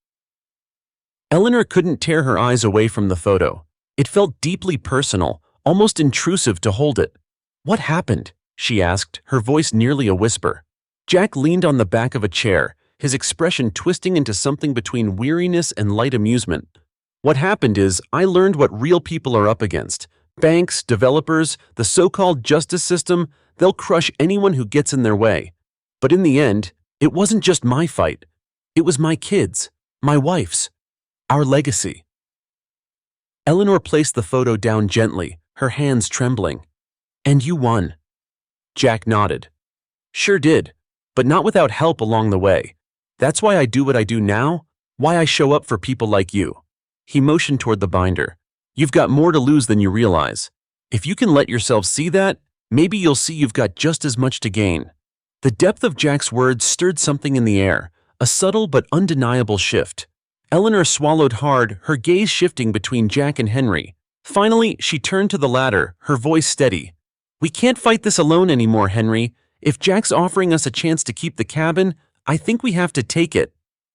A: Eleanor couldn't tear her eyes away from the photo. It felt deeply personal, almost intrusive to hold it. What happened? She asked, her voice nearly a whisper. Jack leaned on the back of a chair, his expression twisting into something between weariness and light amusement. What happened is, I learned what real people are up against. Banks, developers, the so-called justice system, they'll crush anyone who gets in their way. But in the end, it wasn't just my fight. It was my kids, my wife's, our legacy. Eleanor placed the photo down gently, her hands trembling. And you won. Jack nodded. Sure did, but not without help along the way. That's why I do what I do now, why I show up for people like you. He motioned toward the binder. You've got more to lose than you realize. If you can let yourself see that, maybe you'll see you've got just as much to gain. The depth of Jack's words stirred something in the air, a subtle but undeniable shift. Eleanor swallowed hard, her gaze shifting between Jack and Henry. Finally, she turned to the latter, her voice steady. We can't fight this alone anymore, Henry. If Jack's offering us a chance to keep the cabin, I think we have to take it.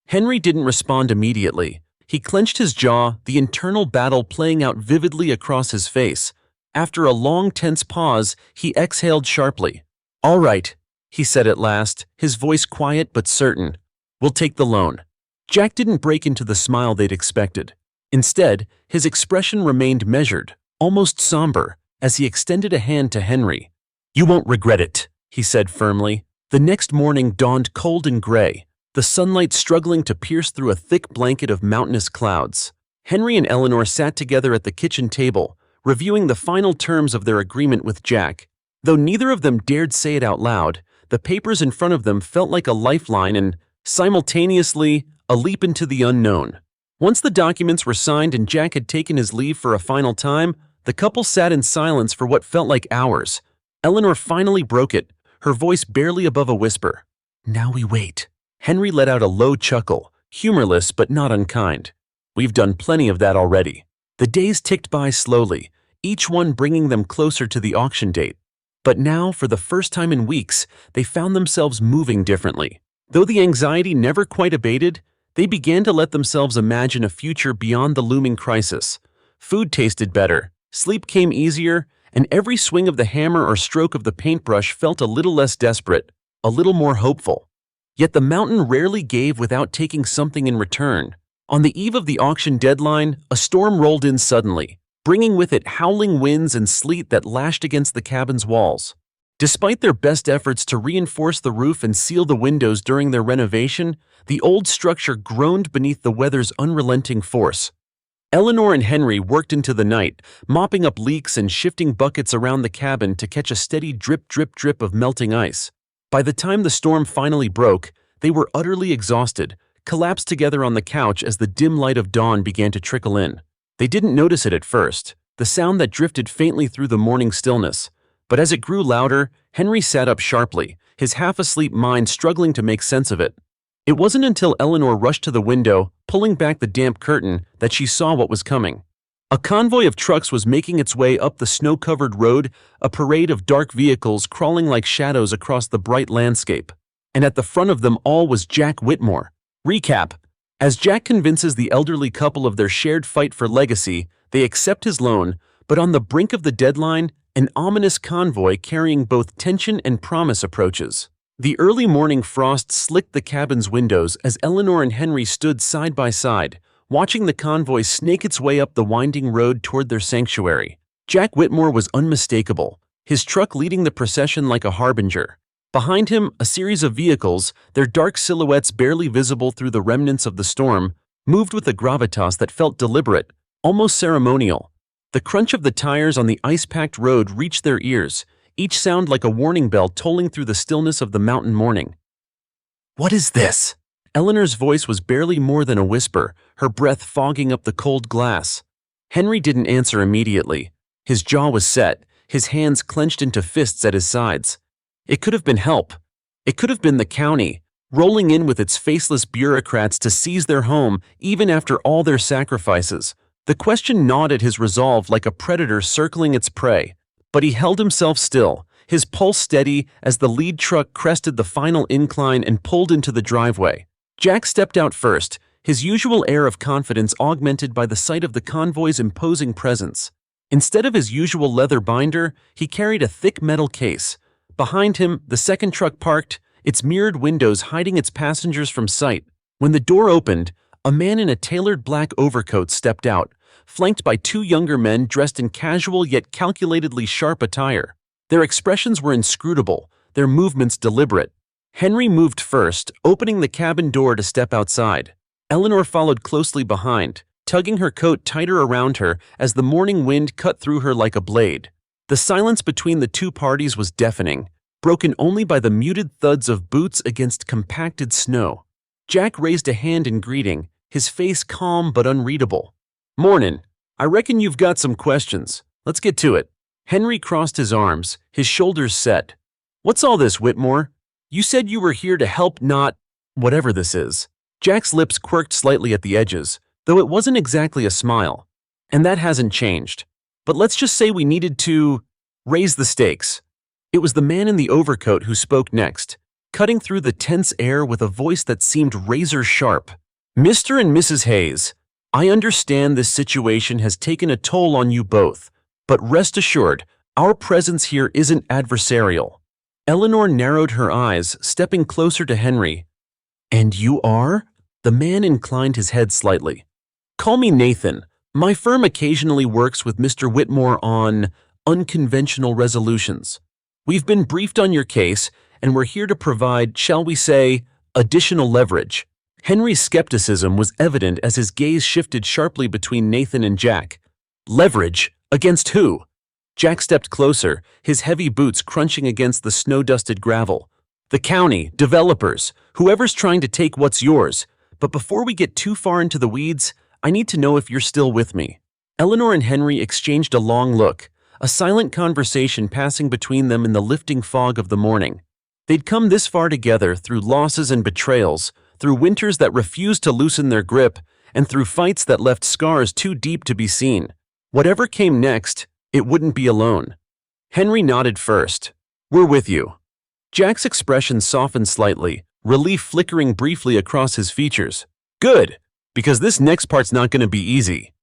A: Henry didn't respond immediately. He clenched his jaw, the internal battle playing out vividly across his face. After a long, tense pause, he exhaled sharply. All right, he said at last, his voice quiet but certain. We'll take the loan. Jack didn't break into the smile they'd expected. Instead, his expression remained measured, almost somber, as he extended a hand to Henry. You won't regret it, he said firmly. The next morning dawned cold and gray, the sunlight struggling to pierce through a thick blanket of mountainous clouds. Henry and Eleanor sat together at the kitchen table, reviewing the final terms of their agreement with Jack. Though neither of them dared say it out loud, the papers in front of them felt like a lifeline and, simultaneously, a leap into the unknown. Once the documents were signed and Jack had taken his leave for a final time, the couple sat in silence for what felt like hours. Eleanor finally broke it, her voice barely above a whisper. Now we wait. Henry let out a low chuckle, humorless but not unkind. We've done plenty of that already. The days ticked by slowly, each one bringing them closer to the auction date. But now, for the first time in weeks, they found themselves moving differently. Though the anxiety never quite abated, they began to let themselves imagine a future beyond the looming crisis. Food tasted better, sleep came easier, and every swing of the hammer or stroke of the paintbrush felt a little less desperate, a little more hopeful. Yet the mountain rarely gave without taking something in return. On the eve of the auction deadline, a storm rolled in suddenly, bringing with it howling winds and sleet that lashed against the cabin's walls. Despite their best efforts to reinforce the roof and seal the windows during their renovation, the old structure groaned beneath the weather's unrelenting force. Eleanor and Henry worked into the night, mopping up leaks and shifting buckets around the cabin to catch a steady drip, drip, drip of melting ice. By the time the storm finally broke, they were utterly exhausted, collapsed together on the couch as the dim light of dawn began to trickle in. They didn't notice it at first, the sound that drifted faintly through the morning stillness. But as it grew louder, Henry sat up sharply, his half-asleep mind struggling to make sense of it. It wasn't until Eleanor rushed to the window, pulling back the damp curtain, that she saw what was coming. A convoy of trucks was making its way up the snow-covered road, a parade of dark vehicles crawling like shadows across the bright landscape. And at the front of them all was Jack Whitmore, Recap. As Jack convinces the elderly couple of their shared fight for legacy, they accept his loan, but on the brink of the deadline, an ominous convoy carrying both tension and promise approaches. The early morning frost slicked the cabin's windows as Eleanor and Henry stood side by side, watching the convoy snake its way up the winding road toward their sanctuary. Jack Whitmore was unmistakable, his truck leading the procession like a harbinger. Behind him, a series of vehicles, their dark silhouettes barely visible through the remnants of the storm, moved with a gravitas that felt deliberate, almost ceremonial. The crunch of the tires on the ice-packed road reached their ears, each sound like a warning bell tolling through the stillness of the mountain morning. "What is this?" Eleanor's voice was barely more than a whisper, her breath fogging up the cold glass. Henry didn't answer immediately. His jaw was set, his hands clenched into fists at his sides. It could have been help. It could have been the county, rolling in with its faceless bureaucrats to seize their home even after all their sacrifices. The question gnawed at his resolve like a predator circling its prey. But he held himself still, his pulse steady as the lead truck crested the final incline and pulled into the driveway. Jack stepped out first, his usual air of confidence augmented by the sight of the convoy's imposing presence. Instead of his usual leather binder, he carried a thick metal case. Behind him, the second truck parked, its mirrored windows hiding its passengers from sight. When the door opened, a man in a tailored black overcoat stepped out, flanked by two younger men dressed in casual yet calculatedly sharp attire. Their expressions were inscrutable, their movements deliberate. Henry moved first, opening the cabin door to step outside. Eleanor followed closely behind, tugging her coat tighter around her as the morning wind cut through her like a blade. The silence between the two parties was deafening, broken only by the muted thuds of boots against compacted snow. Jack raised a hand in greeting, his face calm but unreadable. "Mornin'. I reckon you've got some questions. Let's get to it." Henry crossed his arms, his shoulders set. "What's all this, Whitmore? You said you were here to help, not whatever this is." Jack's lips quirked slightly at the edges, though it wasn't exactly a smile. "And that hasn't changed. But let's just say we needed to raise the stakes." It was the man in the overcoat who spoke next, cutting through the tense air with a voice that seemed razor-sharp. "Mr. and Mrs. Hayes, I understand this situation has taken a toll on you both, but rest assured, our presence here isn't adversarial." Eleanor narrowed her eyes, stepping closer to Henry. "And you are?" The man inclined his head slightly. "Call me Nathan. My firm occasionally works with Mr. Whitmore on unconventional resolutions. We've been briefed on your case, and we're here to provide, shall we say, additional leverage." Henry's skepticism was evident as his gaze shifted sharply between Nathan and Jack. "Leverage? Against who?" Jack stepped closer, his heavy boots crunching against the snow-dusted gravel. "The county, developers, whoever's trying to take what's yours. But before we get too far into the weeds, I need to know if you're still with me." Eleanor and Henry exchanged a long look, a silent conversation passing between them in the lifting fog of the morning. They'd come this far together through losses and betrayals, through winters that refused to loosen their grip, and through fights that left scars too deep to be seen. Whatever came next, it wouldn't be alone. Henry nodded first. "We're with you." Jack's expression softened slightly, relief flickering briefly across his features. "Good, because this next part's not going to be easy."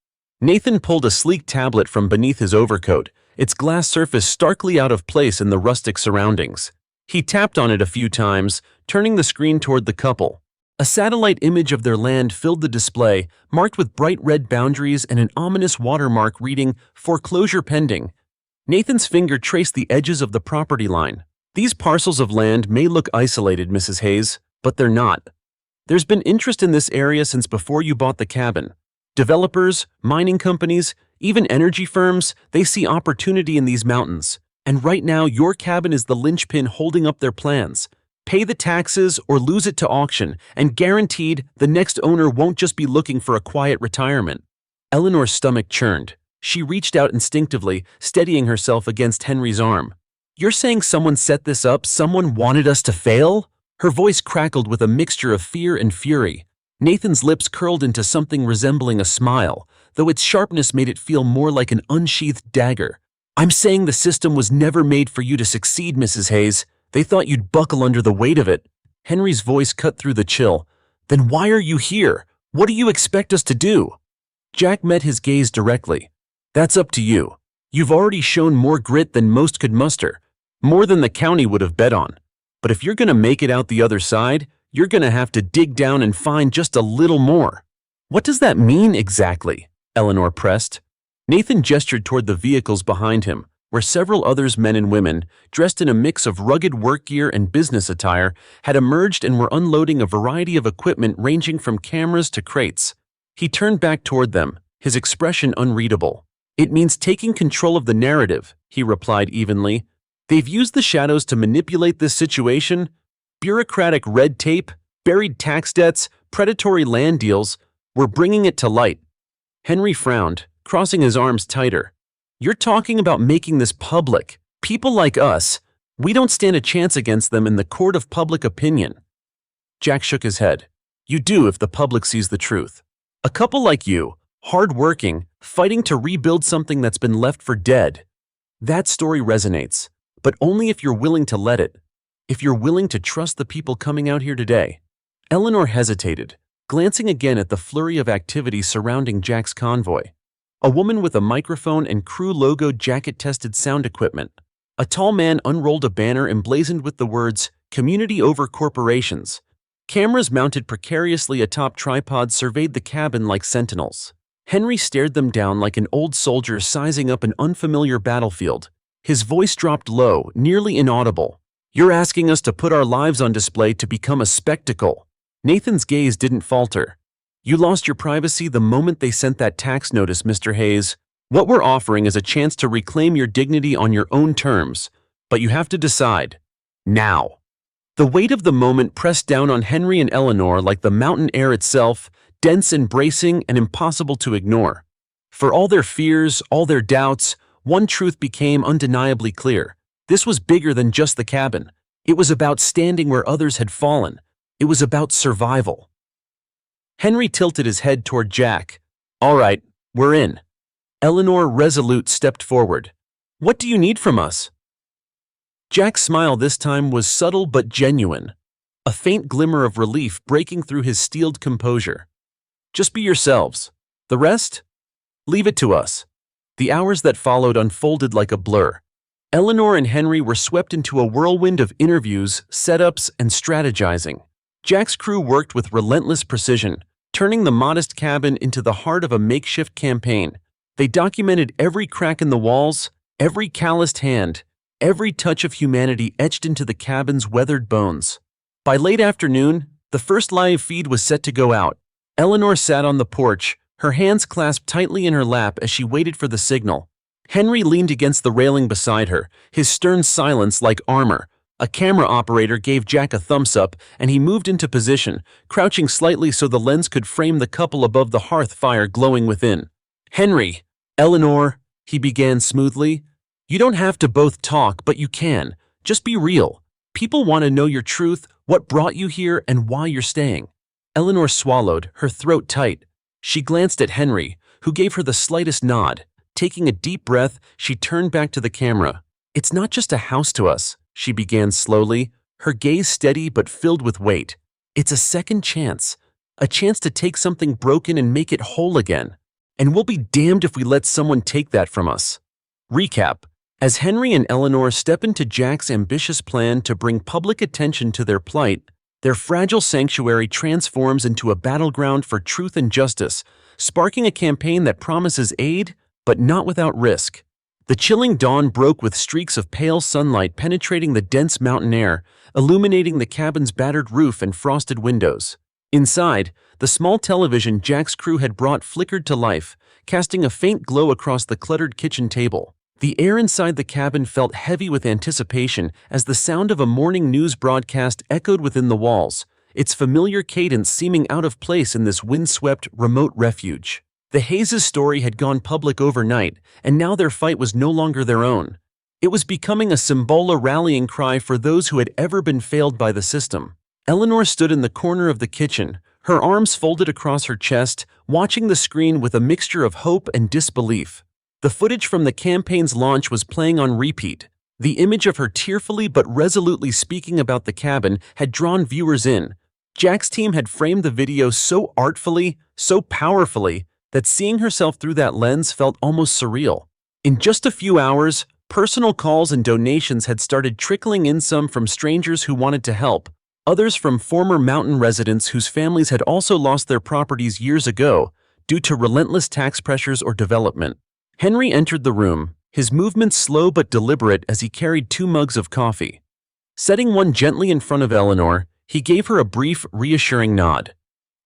A: Nathan pulled a sleek tablet from beneath his overcoat, its glass surface starkly out of place in the rustic surroundings. He tapped on it a few times, turning the screen toward the couple. A satellite image of their land filled the display, marked with bright red boundaries and an ominous watermark reading, "Foreclosure pending." Nathan's finger traced the edges of the property line. "These parcels of land may look isolated, Mrs. Hayes, but they're not. There's been interest in this area since before you bought the cabin. Developers, mining companies, even energy firms, they see opportunity in these mountains. And right now, your cabin is the linchpin holding up their plans. Pay the taxes or lose it to auction, and guaranteed the next owner won't just be looking for a quiet retirement." Eleanor's stomach churned. She reached out instinctively, steadying herself against Henry's arm. "You're saying someone set this up, someone wanted us to fail?" Her voice crackled with a mixture of fear and fury. Nathan's lips curled into something resembling a smile, though its sharpness made it feel more like an unsheathed dagger. "I'm saying the system was never made for you to succeed, Mrs. Hayes. They thought you'd buckle under the weight of it." Henry's voice cut through the chill. Then why are you here? What do you expect us to do? Jack met his gaze directly. That's up to you. You've already shown more grit than most could muster, more than the county would have bet on. But if you're going to make it out the other side, you're going to have to dig down and find just a little more. What does that mean exactly? Eleanor pressed. Nathan gestured toward the vehicles behind him, where several others, men and women, dressed in a mix of rugged work gear and business attire, had emerged and were unloading a variety of equipment ranging from cameras to crates. He turned back toward them, his expression unreadable. It means taking control of the narrative, he replied evenly. They've used the shadows to manipulate this situation. Bureaucratic red tape, buried tax debts, predatory land deals. We're bringing it to light. Henry frowned, crossing his arms tighter. You're talking about making this public. People like us, we don't stand a chance against them in the court of public opinion. Jack shook his head. You do if the public sees the truth. A couple like you, hard-working, fighting to rebuild something that's been left for dead. That story resonates, but only if you're willing to let it. If you're willing to trust the people coming out here today. Eleanor hesitated, glancing again at the flurry of activity surrounding Jack's convoy. A woman with a microphone and crew logoed jacket-tested sound equipment. A tall man unrolled a banner emblazoned with the words, "Community over corporations." Cameras mounted precariously atop tripods surveyed the cabin like sentinels. Henry stared them down like an old soldier sizing up an unfamiliar battlefield. His voice dropped low, nearly inaudible. You're asking us to put our lives on display to become a spectacle. Nathan's gaze didn't falter. You lost your privacy the moment they sent that tax notice, Mr. Hayes. What we're offering is a chance to reclaim your dignity on your own terms, but you have to decide. Now. The weight of the moment pressed down on Henry and Eleanor like the mountain air itself, dense and bracing and impossible to ignore. For all their fears, all their doubts, one truth became undeniably clear. This was bigger than just the cabin. It was about standing where others had fallen. It was about survival. Henry tilted his head toward Jack. All right, we're in. Eleanor, resolute, stepped forward. What do you need from us? Jack's smile this time was subtle but genuine, a faint glimmer of relief breaking through his steeled composure. Just be yourselves. The rest? Leave it to us. The hours that followed unfolded like a blur. Eleanor and Henry were swept into a whirlwind of interviews, setups, and strategizing. Jack's crew worked with relentless precision, turning the modest cabin into the heart of a makeshift campaign. They documented every crack in the walls, every calloused hand, every touch of humanity etched into the cabin's weathered bones. By late afternoon, the first live feed was set to go out. Eleanor sat on the porch, her hands clasped tightly in her lap as she waited for the signal. Henry leaned against the railing beside her, his stern silence like armor. A camera operator gave Jack a thumbs up, and he moved into position, crouching slightly so the lens could frame the couple above the hearth fire glowing within. Henry, Eleanor, he began smoothly. You don't have to both talk, but you can. Just be real. People want to know your truth, what brought you here, and why you're staying. Eleanor swallowed, her throat tight. She glanced at Henry, who gave her the slightest nod. Taking a deep breath, she turned back to the camera. It's not just a house to us, she began slowly, her gaze steady but filled with weight. It's a second chance, a chance to take something broken and make it whole again. And we'll be damned if we let someone take that from us. Recap. As Henry and Eleanor step into Jack's ambitious plan to bring public attention to their plight, their fragile sanctuary transforms into a battleground for truth and justice, sparking a campaign that promises aid, but not without risk. The chilling dawn broke with streaks of pale sunlight penetrating the dense mountain air, illuminating the cabin's battered roof and frosted windows. Inside, the small television Jack's crew had brought flickered to life, casting a faint glow across the cluttered kitchen table. The air inside the cabin felt heavy with anticipation as the sound of a morning news broadcast echoed within the walls, its familiar cadence seeming out of place in this windswept, remote refuge. The Hayes' story had gone public overnight, and now their fight was no longer their own. It was becoming a symbol, rallying cry for those who had ever been failed by the system. Eleanor stood in the corner of the kitchen, her arms folded across her chest, watching the screen with a mixture of hope and disbelief. The footage from the campaign's launch was playing on repeat. The image of her tearfully but resolutely speaking about the cabin had drawn viewers in, Jack's team had framed the video so artfully, so powerfully, that seeing herself through that lens felt almost surreal. In just a few hours, personal calls and donations had started trickling in, some from strangers who wanted to help, others from former mountain residents whose families had also lost their properties years ago due to relentless tax pressures or development. Henry entered the room, his movements slow but deliberate as he carried 2 mugs of coffee. Setting one gently in front of Eleanor, he gave her a brief, reassuring nod.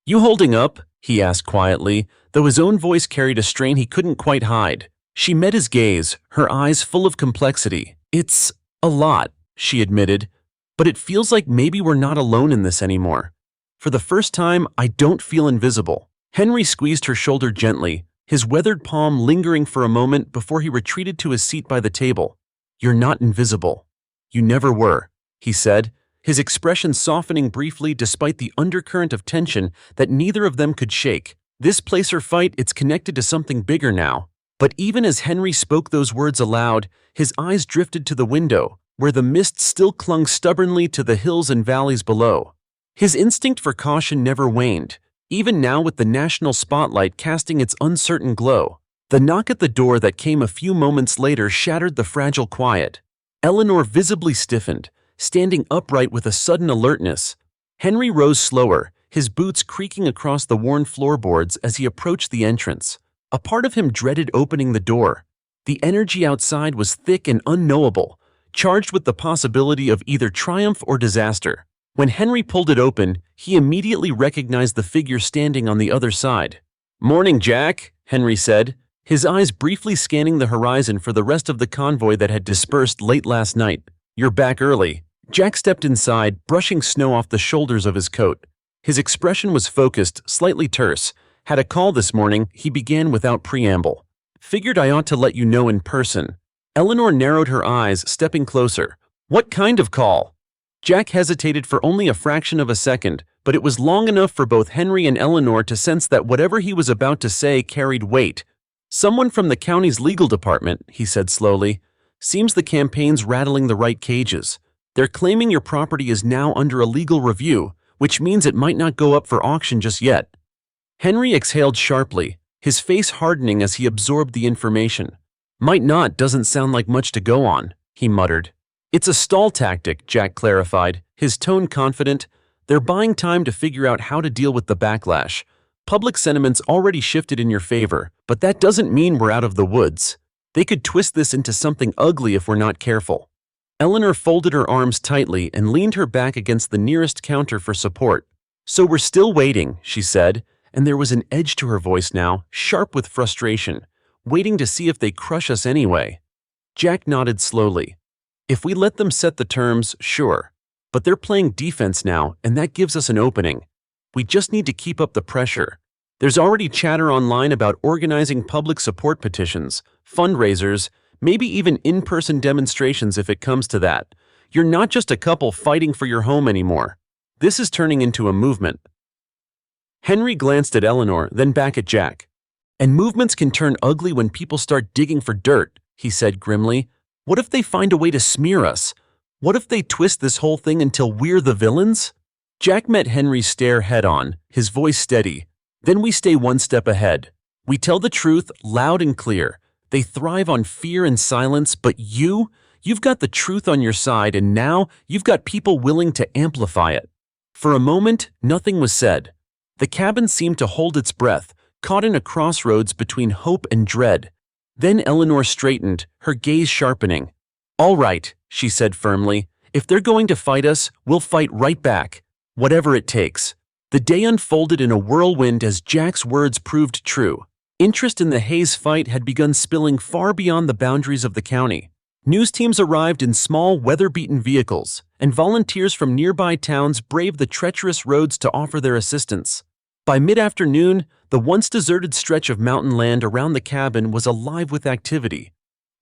A: "You holding up?" he asked quietly, though his own voice carried a strain he couldn't quite hide. She met his gaze, her eyes full of complexity. "It's a lot," she admitted, "but it feels like maybe we're not alone in this anymore. For the first time, I don't feel invisible." Henry squeezed her shoulder gently, his weathered palm lingering for a moment before he retreated to his seat by the table. "You're not invisible. You never were," he said, his expression softening briefly despite the undercurrent of tension that neither of them could shake. This placer fight, it's connected to something bigger now. But even as Henry spoke those words aloud, his eyes drifted to the window, where the mist still clung stubbornly to the hills and valleys below. His instinct for caution never waned, even now with the national spotlight casting its uncertain glow. The knock at the door that came a few moments later shattered the fragile quiet. Eleanor visibly stiffened, standing upright with a sudden alertness. Henry rose slower, his boots creaking across the worn floorboards as he approached the entrance. A part of him dreaded opening the door. The energy outside was thick and unknowable, charged with the possibility of either triumph or disaster. When Henry pulled it open, he immediately recognized the figure standing on the other side. "Morning, Jack," Henry said, his eyes briefly scanning the horizon for the rest of the convoy that had dispersed late last night. "You're back early." Jack stepped inside, brushing snow off the shoulders of his coat. His expression was focused, slightly terse. "Had a call this morning," he began without preamble. "Figured I ought to let you know in person." Eleanor narrowed her eyes, stepping closer. "What kind of call?" Jack hesitated for only a fraction of a second, but it was long enough for both Henry and Eleanor to sense that whatever he was about to say carried weight. "Someone from the county's legal department," he said slowly. "Seems the campaign's rattling the right cages. They're claiming your property is now under a legal review, which means it might not go up for auction just yet." Henry exhaled sharply, his face hardening as he absorbed the information. "Might not doesn't sound like much to go on," he muttered. "It's a stall tactic," Jack clarified, his tone confident. "They're buying time to figure out how to deal with the backlash. Public sentiment's already shifted in your favor, but that doesn't mean we're out of the woods. They could twist this into something ugly if we're not careful." Eleanor folded her arms tightly and leaned her back against the nearest counter for support. "So we're still waiting," she said, and there was an edge to her voice now, sharp with frustration, "waiting to see if they crush us anyway." Jack nodded slowly. "If we let them set the terms, sure. But they're playing defense now, and that gives us an opening. We just need to keep up the pressure. There's already chatter online about organizing public support petitions, fundraisers, maybe even in-person demonstrations if it comes to that. You're not just a couple fighting for your home anymore. This is turning into a movement." Henry glanced at Eleanor, then back at Jack. "And movements can turn ugly when people start digging for dirt," he said grimly. "What if they find a way to smear us? What if they twist this whole thing until we're the villains?" Jack met Henry's stare head-on, his voice steady. "Then we stay one step ahead. We tell the truth loud and clear. They thrive on fear and silence, but you've got the truth on your side, and now you've got people willing to amplify it." For a moment, nothing was said. The cabin seemed to hold its breath, caught in a crossroads between hope and dread. Then Eleanor straightened, her gaze sharpening. "All right," she said firmly. "If they're going to fight us, we'll fight right back, whatever it takes." The day unfolded in a whirlwind as Jack's words proved true. Interest in the Hayes fight had begun spilling far beyond the boundaries of the county. News teams arrived in small, weather-beaten vehicles, and volunteers from nearby towns braved the treacherous roads to offer their assistance. By mid-afternoon, the once deserted stretch of mountain land around the cabin was alive with activity.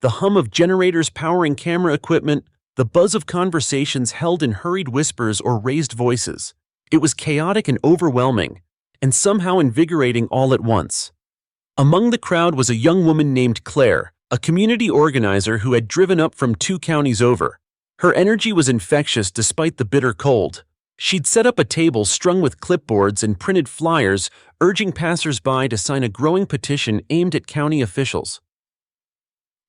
A: The hum of generators powering camera equipment, the buzz of conversations held in hurried whispers or raised voices. It was chaotic and overwhelming, and somehow invigorating all at once. Among the crowd was a young woman named Claire, a community organizer who had driven up from 2 counties over. Her energy was infectious despite the bitter cold. She'd set up a table strung with clipboards and printed flyers urging passers-by to sign a growing petition aimed at county officials.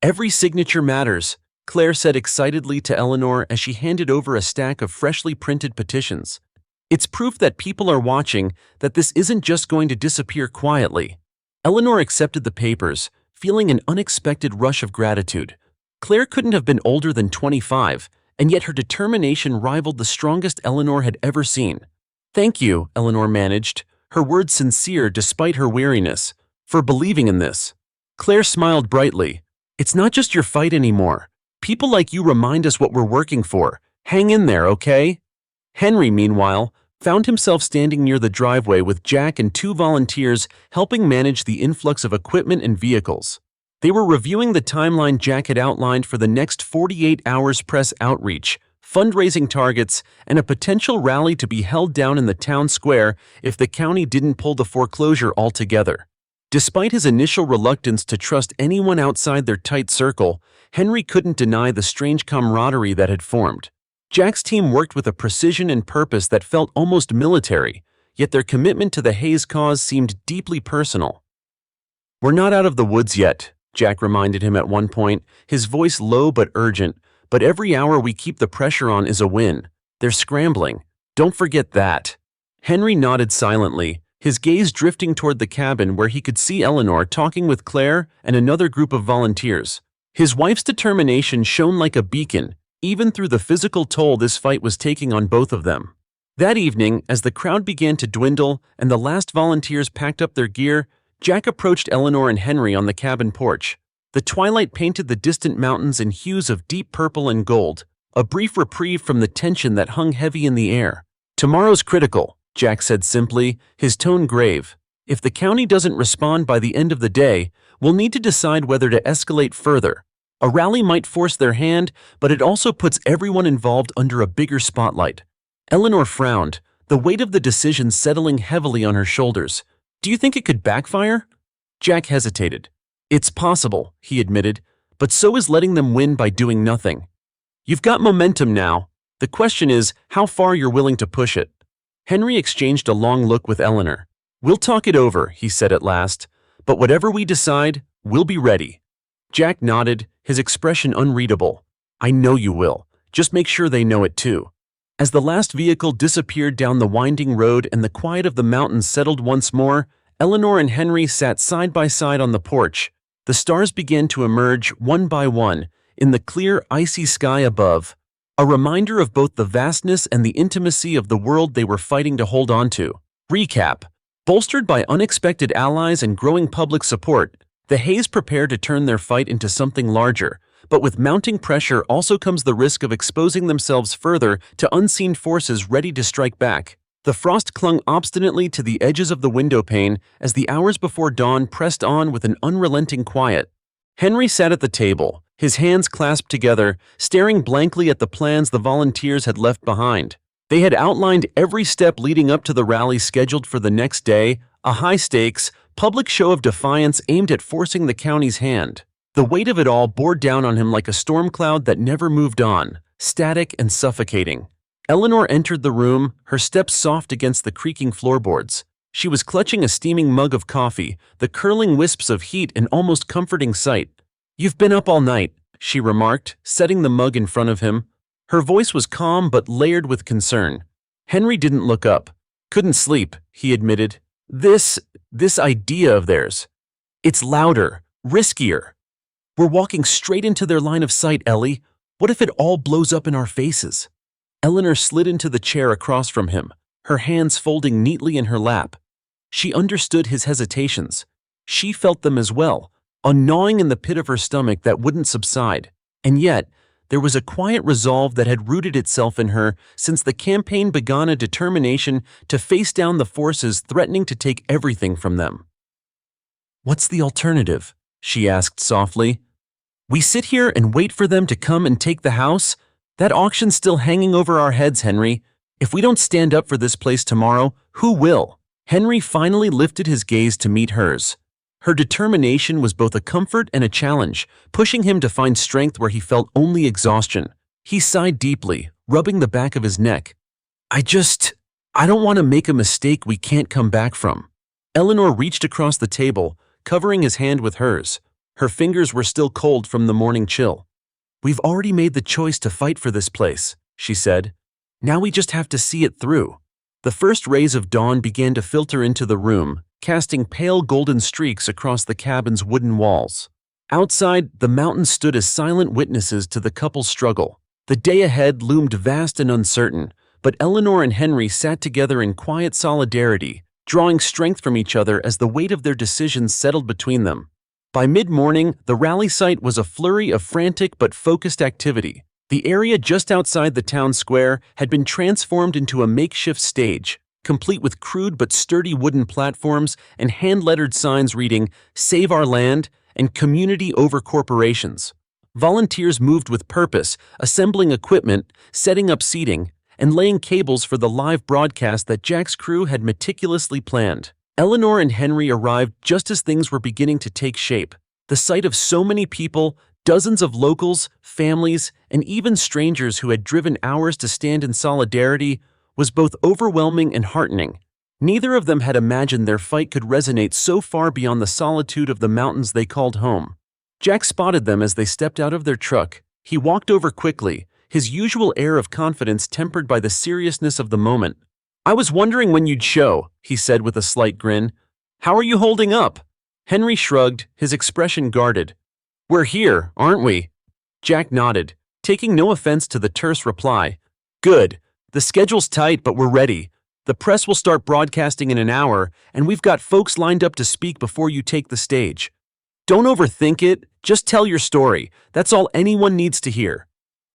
A: "Every signature matters," Claire said excitedly to Eleanor as she handed over a stack of freshly printed petitions. "It's proof that people are watching, that this isn't just going to disappear quietly." Eleanor accepted the papers, feeling an unexpected rush of gratitude. Claire couldn't have been older than 25, and yet her determination rivaled the strongest Eleanor had ever seen. "Thank you," Eleanor managed, her words sincere despite her weariness, "for believing in this." Claire smiled brightly. "It's not just your fight anymore. People like you remind us what we're working for. Hang in there, okay?" Henry, meanwhile, found himself standing near the driveway with Jack and 2 volunteers helping manage the influx of equipment and vehicles. They were reviewing the timeline Jack had outlined for the next 48 hours press outreach, fundraising targets, and a potential rally to be held down in the town square if the county didn't pull the foreclosure altogether. Despite his initial reluctance to trust anyone outside their tight circle, Henry couldn't deny the strange camaraderie that had formed. Jack's team worked with a precision and purpose that felt almost military, yet their commitment to the Hayes cause seemed deeply personal. "We're not out of the woods yet," Jack reminded him at one point, his voice low but urgent, "but every hour we keep the pressure on is a win. They're scrambling. Don't forget that." Henry nodded silently, his gaze drifting toward the cabin where he could see Eleanor talking with Claire and another group of volunteers. His wife's determination shone like a beacon, even through the physical toll this fight was taking on both of them. That evening, as the crowd began to dwindle and the last volunteers packed up their gear, Jack approached Eleanor and Henry on the cabin porch. The twilight painted the distant mountains in hues of deep purple and gold, a brief reprieve from the tension that hung heavy in the air. "Tomorrow's critical," Jack said simply, his tone grave. "If the county doesn't respond by the end of the day, we'll need to decide whether to escalate further. A rally might force their hand, but it also puts everyone involved under a bigger spotlight." Eleanor frowned, the weight of the decision settling heavily on her shoulders. "Do you think it could backfire?" Jack hesitated. "It's possible," he admitted, "but so is letting them win by doing nothing. You've got momentum now. The question is how far you're willing to push it." Henry exchanged a long look with Eleanor. "We'll talk it over," he said at last, "but whatever we decide, we'll be ready." Jack nodded, his expression unreadable. "I know you will. Just make sure they know it too." As the last vehicle disappeared down the winding road and the quiet of the mountains settled once more, Eleanor and Henry sat side by side on the porch. The stars began to emerge, one by one, in the clear, icy sky above, a reminder of both the vastness and the intimacy of the world they were fighting to hold on to. Recap. Bolstered by unexpected allies and growing public support, the Hayes prepared to turn their fight into something larger, but with mounting pressure also comes the risk of exposing themselves further to unseen forces ready to strike back. The frost clung obstinately to the edges of the window pane as the hours before dawn pressed on with an unrelenting quiet. Henry sat at the table, his hands clasped together, staring blankly at the plans the volunteers had left behind. They had outlined every step leading up to the rally scheduled for the next day, a high-stakes, public show of defiance aimed at forcing the county's hand. The weight of it all bore down on him like a storm cloud that never moved on, static and suffocating. Eleanor entered the room, her steps soft against the creaking floorboards. She was clutching a steaming mug of coffee, the curling wisps of heat an almost comforting sight. "You've been up all night," she remarked, setting the mug in front of him. Her voice was calm but layered with concern. Henry didn't look up. "Couldn't sleep," he admitted. This idea of theirs. It's louder, riskier. We're walking straight into their line of sight, Ellie. What if it all blows up in our faces?" Eleanor slid into the chair across from him, her hands folding neatly in her lap. She understood his hesitations. She felt them as well, a gnawing in the pit of her stomach that wouldn't subside. And yet, there was a quiet resolve that had rooted itself in her since the campaign began, a determination to face down the forces threatening to take everything from them. "What's the alternative?" she asked softly. "We sit here and wait for them to come and take the house? That auction's still hanging over our heads, Henry. If we don't stand up for this place tomorrow, who will?" Henry finally lifted his gaze to meet hers. Her determination was both a comfort and a challenge, pushing him to find strength where he felt only exhaustion. He sighed deeply, rubbing the back of his neck. I just, I don't want to make a mistake we can't come back from. Eleanor reached across the table, covering his hand with hers. Her fingers were still cold from the morning chill. We've already made the choice to fight for this place, she said. Now we just have to see it through. The first rays of dawn began to filter into the room, casting pale golden streaks across the cabin's wooden walls. Outside, the mountains stood as silent witnesses to the couple's struggle. The day ahead loomed vast and uncertain, but Eleanor and Henry sat together in quiet solidarity, drawing strength from each other as the weight of their decisions settled between them. By mid-morning, the rally site was a flurry of frantic but focused activity. The area just outside the town square had been transformed into a makeshift stage, complete with crude but sturdy wooden platforms and hand-lettered signs reading, "Save Our Land" and "Community over Corporations." Volunteers moved with purpose, assembling equipment, setting up seating, and laying cables for the live broadcast that Jack's crew had meticulously planned. Eleanor and Henry arrived just as things were beginning to take shape. The sight of so many people, dozens of locals, families, and even strangers who had driven hours to stand in solidarity, was both overwhelming and heartening. Neither of them had imagined their fight could resonate so far beyond the solitude of the mountains they called home. Jack spotted them as they stepped out of their truck. He walked over quickly, his usual air of confidence tempered by the seriousness of the moment. "I was wondering when you'd show," he said with a slight grin. "How are you holding up?" Henry shrugged, his expression guarded. "We're here, aren't we?" Jack nodded, taking no offense to the terse reply. "Good. The schedule's tight, but we're ready. The press will start broadcasting in an hour, and we've got folks lined up to speak before you take the stage. Don't overthink it, just tell your story. That's all anyone needs to hear."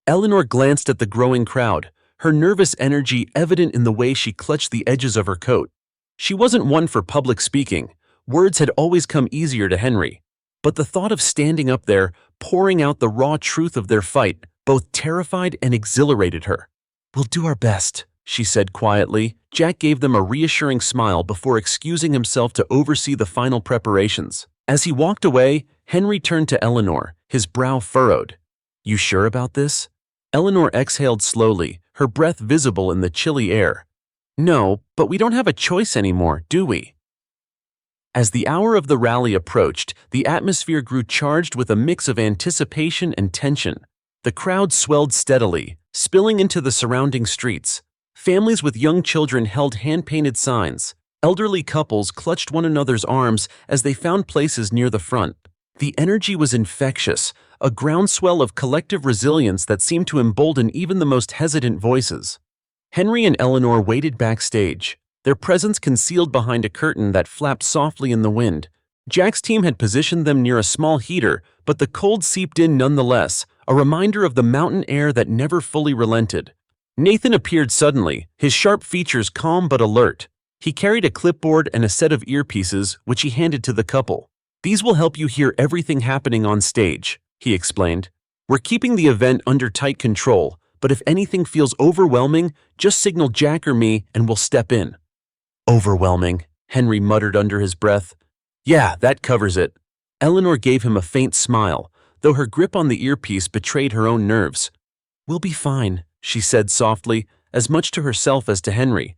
A: Eleanor glanced at the growing crowd, her nervous energy evident in the way she clutched the edges of her coat. She wasn't one for public speaking. Words had always come easier to Henry. But the thought of standing up there, pouring out the raw truth of their fight, both terrified and exhilarated her. "We'll do our best," she said quietly. Jack gave them a reassuring smile before excusing himself to oversee the final preparations. As he walked away, Henry turned to Eleanor, his brow furrowed. "You sure about this?" Eleanor exhaled slowly, her breath visible in the chilly air. "No, but we don't have a choice anymore, do we?" As the hour of the rally approached, the atmosphere grew charged with a mix of anticipation and tension. The crowd swelled steadily, spilling into the surrounding streets. Families with young children held hand-painted signs. Elderly couples clutched one another's arms as they found places near the front. The energy was infectious, a groundswell of collective resilience that seemed to embolden even the most hesitant voices. Henry and Eleanor waited backstage, their presence concealed behind a curtain that flapped softly in the wind. Jack's team had positioned them near a small heater, but the cold seeped in nonetheless, a reminder of the mountain air that never fully relented. Nathan appeared suddenly, his sharp features calm but alert. He carried a clipboard and a set of earpieces, which he handed to the couple. "These will help you hear everything happening on stage," he explained. "We're keeping the event under tight control, but if anything feels overwhelming, just signal Jack or me and we'll step in." "Overwhelming," Henry muttered under his breath. "Yeah, that covers it." Eleanor gave him a faint smile, though her grip on the earpiece betrayed her own nerves. "We'll be fine," she said softly, as much to herself as to Henry.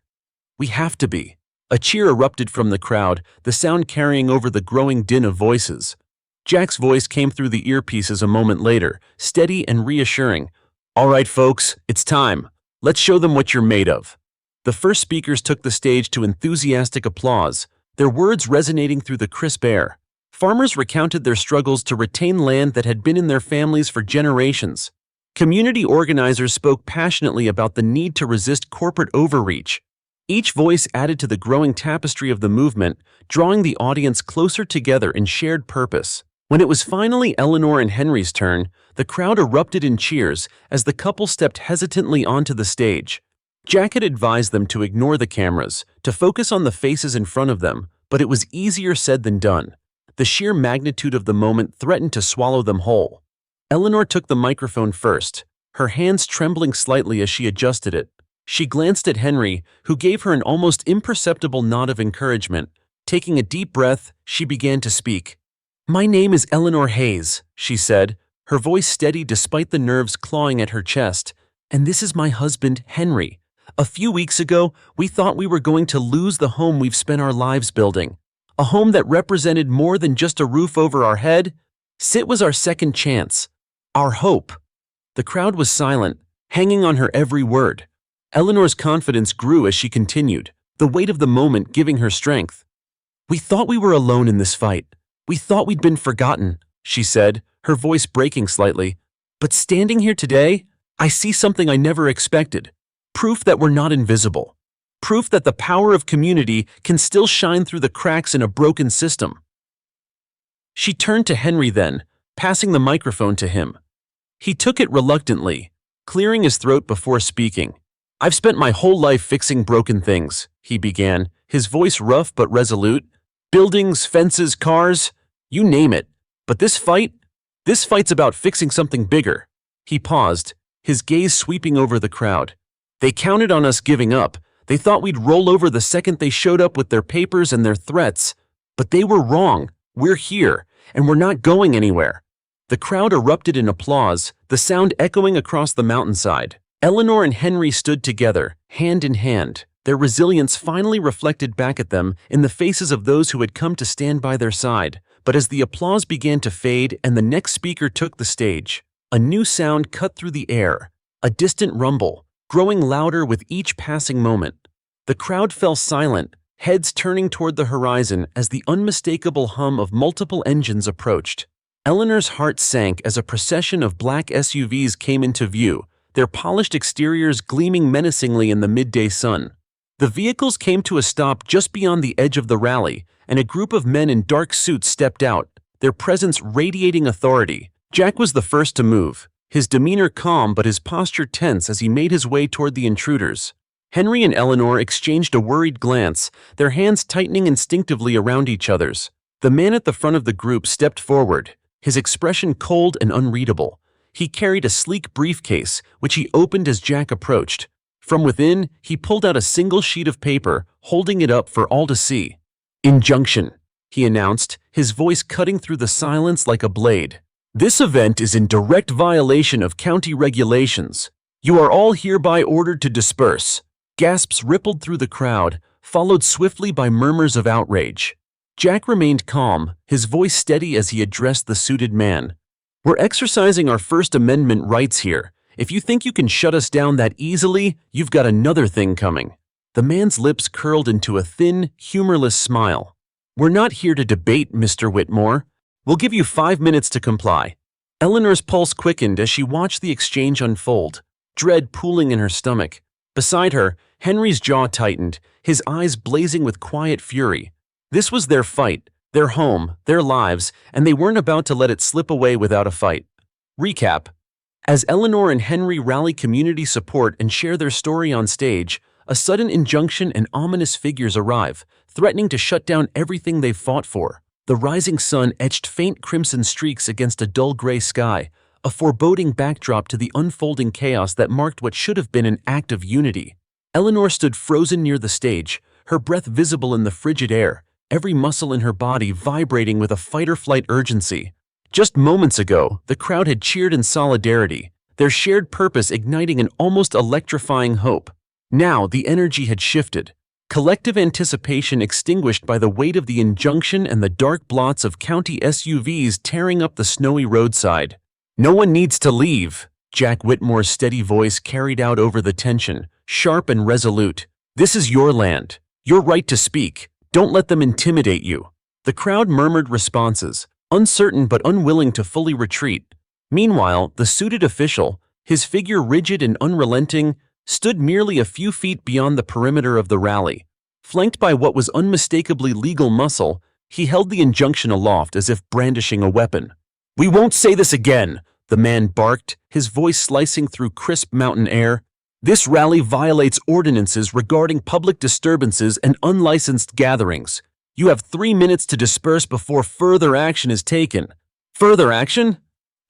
A: "We have to be." A cheer erupted from the crowd, the sound carrying over the growing din of voices. Jack's voice came through the earpieces a moment later, steady and reassuring. "All right, folks, it's time. Let's show them what you're made of." The first speakers took the stage to enthusiastic applause, their words resonating through the crisp air. Farmers recounted their struggles to retain land that had been in their families for generations. Community organizers spoke passionately about the need to resist corporate overreach. Each voice added to the growing tapestry of the movement, drawing the audience closer together in shared purpose. When it was finally Eleanor and Henry's turn, the crowd erupted in cheers as the couple stepped hesitantly onto the stage. Jack had advised them to ignore the cameras, to focus on the faces in front of them, but it was easier said than done. The sheer magnitude of the moment threatened to swallow them whole. Eleanor took the microphone first, her hands trembling slightly as she adjusted it. She glanced at Henry, who gave her an almost imperceptible nod of encouragement. Taking a deep breath, she began to speak. "My name is Eleanor Hayes," she said, her voice steady despite the nerves clawing at her chest. "And this is my husband, Henry. A few weeks ago, we thought we were going to lose the home we've spent our lives building. A home that represented more than just a roof over our head. Sit was our second chance. Our hope. The crowd was silent, hanging on her every word. Eleanor's confidence grew as she continued, the weight of the moment giving her strength. We thought we were alone in this fight. We thought we'd been forgotten, she said, her voice breaking slightly. But standing here today, I see something I never expected. Proof that we're not invisible. Proof that the power of community can still shine through the cracks in a broken system. She turned to Henry then, passing the microphone to him. He took it reluctantly, clearing his throat before speaking. I've spent my whole life fixing broken things, he began, his voice rough but resolute. Buildings, fences, cars, you name it. But this fight's about fixing something bigger. He paused, his gaze sweeping over the crowd. They counted on us giving up. They thought we'd roll over the second they showed up with their papers and their threats. But they were wrong. We're here, and we're not going anywhere. The crowd erupted in applause, the sound echoing across the mountainside. Eleanor and Henry stood together, hand in hand, their resilience finally reflected back at them in the faces of those who had come to stand by their side. But as the applause began to fade and the next speaker took the stage, a new sound cut through the air, a distant rumble, growing louder with each passing moment. The crowd fell silent, heads turning toward the horizon as the unmistakable hum of multiple engines approached. Eleanor's heart sank as a procession of black SUVs came into view, their polished exteriors gleaming menacingly in the midday sun. The vehicles came to a stop just beyond the edge of the rally, and a group of men in dark suits stepped out, their presence radiating authority. Jack was the first to move, his demeanor calm but his posture tense as he made his way toward the intruders. Henry and Eleanor exchanged a worried glance, their hands tightening instinctively around each other's. The man at the front of the group stepped forward, his expression cold and unreadable. He carried a sleek briefcase, which he opened as Jack approached. From within, he pulled out a single sheet of paper, holding it up for all to see. Injunction, he announced, his voice cutting through the silence like a blade. This event is in direct violation of county regulations. You are all hereby ordered to disperse. Gasps rippled through the crowd, followed swiftly by murmurs of outrage. Jack remained calm, his voice steady as he addressed the suited man. We're exercising our First Amendment rights here. If you think you can shut us down that easily, you've got another thing coming. The man's lips curled into a thin, humorless smile. We're not here to debate, Mr. Whitmore. We'll give you 5 minutes to comply. Eleanor's pulse quickened as she watched the exchange unfold, dread pooling in her stomach. Beside her, Henry's jaw tightened, his eyes blazing with quiet fury. This was their fight, their home, their lives, and they weren't about to let it slip away without a fight. Recap. As Eleanor and Henry rally community support and share their story on stage, a sudden injunction and ominous figures arrive, threatening to shut down everything they've fought for. The rising sun etched faint crimson streaks against a dull gray sky, a foreboding backdrop to the unfolding chaos that marked what should have been an act of unity. Eleanor stood frozen near the stage, her breath visible in the frigid air, every muscle in her body vibrating with a fight-or-flight urgency. Just moments ago, the crowd had cheered in solidarity, their shared purpose igniting an almost electrifying hope. Now the energy had shifted. Collective anticipation extinguished by the weight of the injunction and the dark blots of county SUVs tearing up the snowy roadside. No one needs to leave, Jack Whitmore's steady voice carried out over the tension, sharp and resolute. This is your land. Your right to speak. Don't let them intimidate you. The crowd murmured responses, uncertain but unwilling to fully retreat. Meanwhile, the suited official, his figure rigid and unrelenting, stood merely a few feet beyond the perimeter of the rally. Flanked by what was unmistakably legal muscle, he held the injunction aloft as if brandishing a weapon. We won't say this again, the man barked, his voice slicing through crisp mountain air. This rally violates ordinances regarding public disturbances and unlicensed gatherings. You have 3 minutes to disperse before further action is taken. Further action?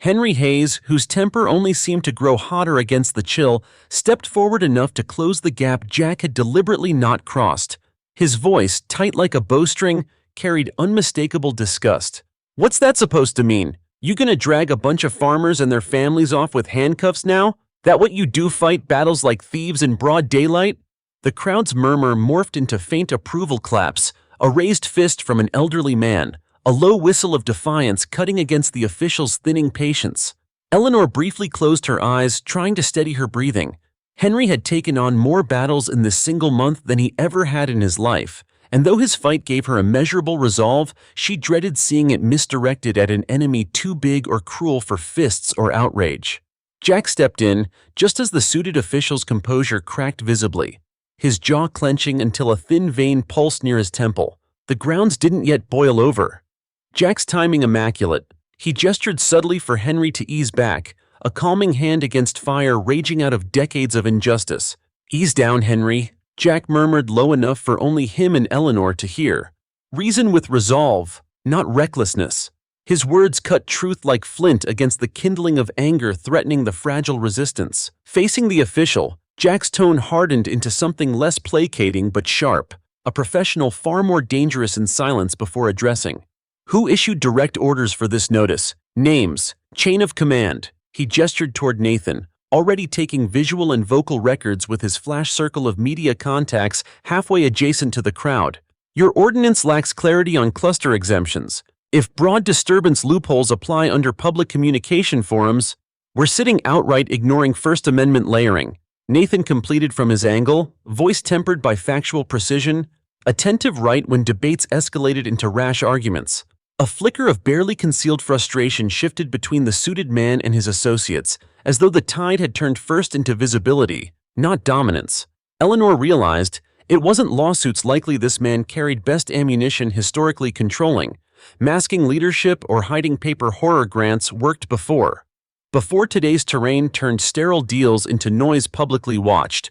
A: Henry Hayes, whose temper only seemed to grow hotter against the chill, stepped forward enough to close the gap Jack had deliberately not crossed. His voice, tight like a bowstring, carried unmistakable disgust. What's that supposed to mean? You gonna drag a bunch of farmers and their families off with handcuffs now? That what you do, fight battles like thieves in broad daylight?" The crowd's murmur morphed into faint approval claps, a raised fist from an elderly man, a low whistle of defiance cutting against the official's thinning patience. Eleanor briefly closed her eyes, trying to steady her breathing. Henry had taken on more battles in this single month than he ever had in his life, and though his fight gave her immeasurable resolve, she dreaded seeing it misdirected at an enemy too big or cruel for fists or outrage. Jack stepped in, just as the suited official's composure cracked visibly, his jaw clenching until a thin vein pulsed near his temple. The grounds didn't yet boil over. Jack's timing immaculate. He gestured subtly for Henry to ease back, a calming hand against fire raging out of decades of injustice. "Ease down, Henry," Jack murmured low enough for only him and Eleanor to hear. "Reason with resolve, not recklessness." His words cut truth like flint against the kindling of anger threatening the fragile resistance. Facing the official, Jack's tone hardened into something less placating but sharp, a professional far more dangerous in silence before addressing. "Who issued direct orders for this notice? Names, chain of command." He gestured toward Nathan, already taking visual and vocal records with his flash circle of media contacts halfway adjacent to the crowd. "Your ordinance lacks clarity on cluster exemptions. If broad disturbance loopholes apply under public communication forums, we're sitting outright ignoring First Amendment layering." Nathan completed from his angle, voice tempered by factual precision, attentive right when debates escalated into rash arguments. A flicker of barely concealed frustration shifted between the suited man and his associates, as though the tide had turned first into visibility, not dominance. Eleanor realized it wasn't lawsuits likely this man carried best ammunition historically controlling. Masking leadership or hiding paper horror grants worked before. Before today's terrain turned sterile deals into noise publicly watched.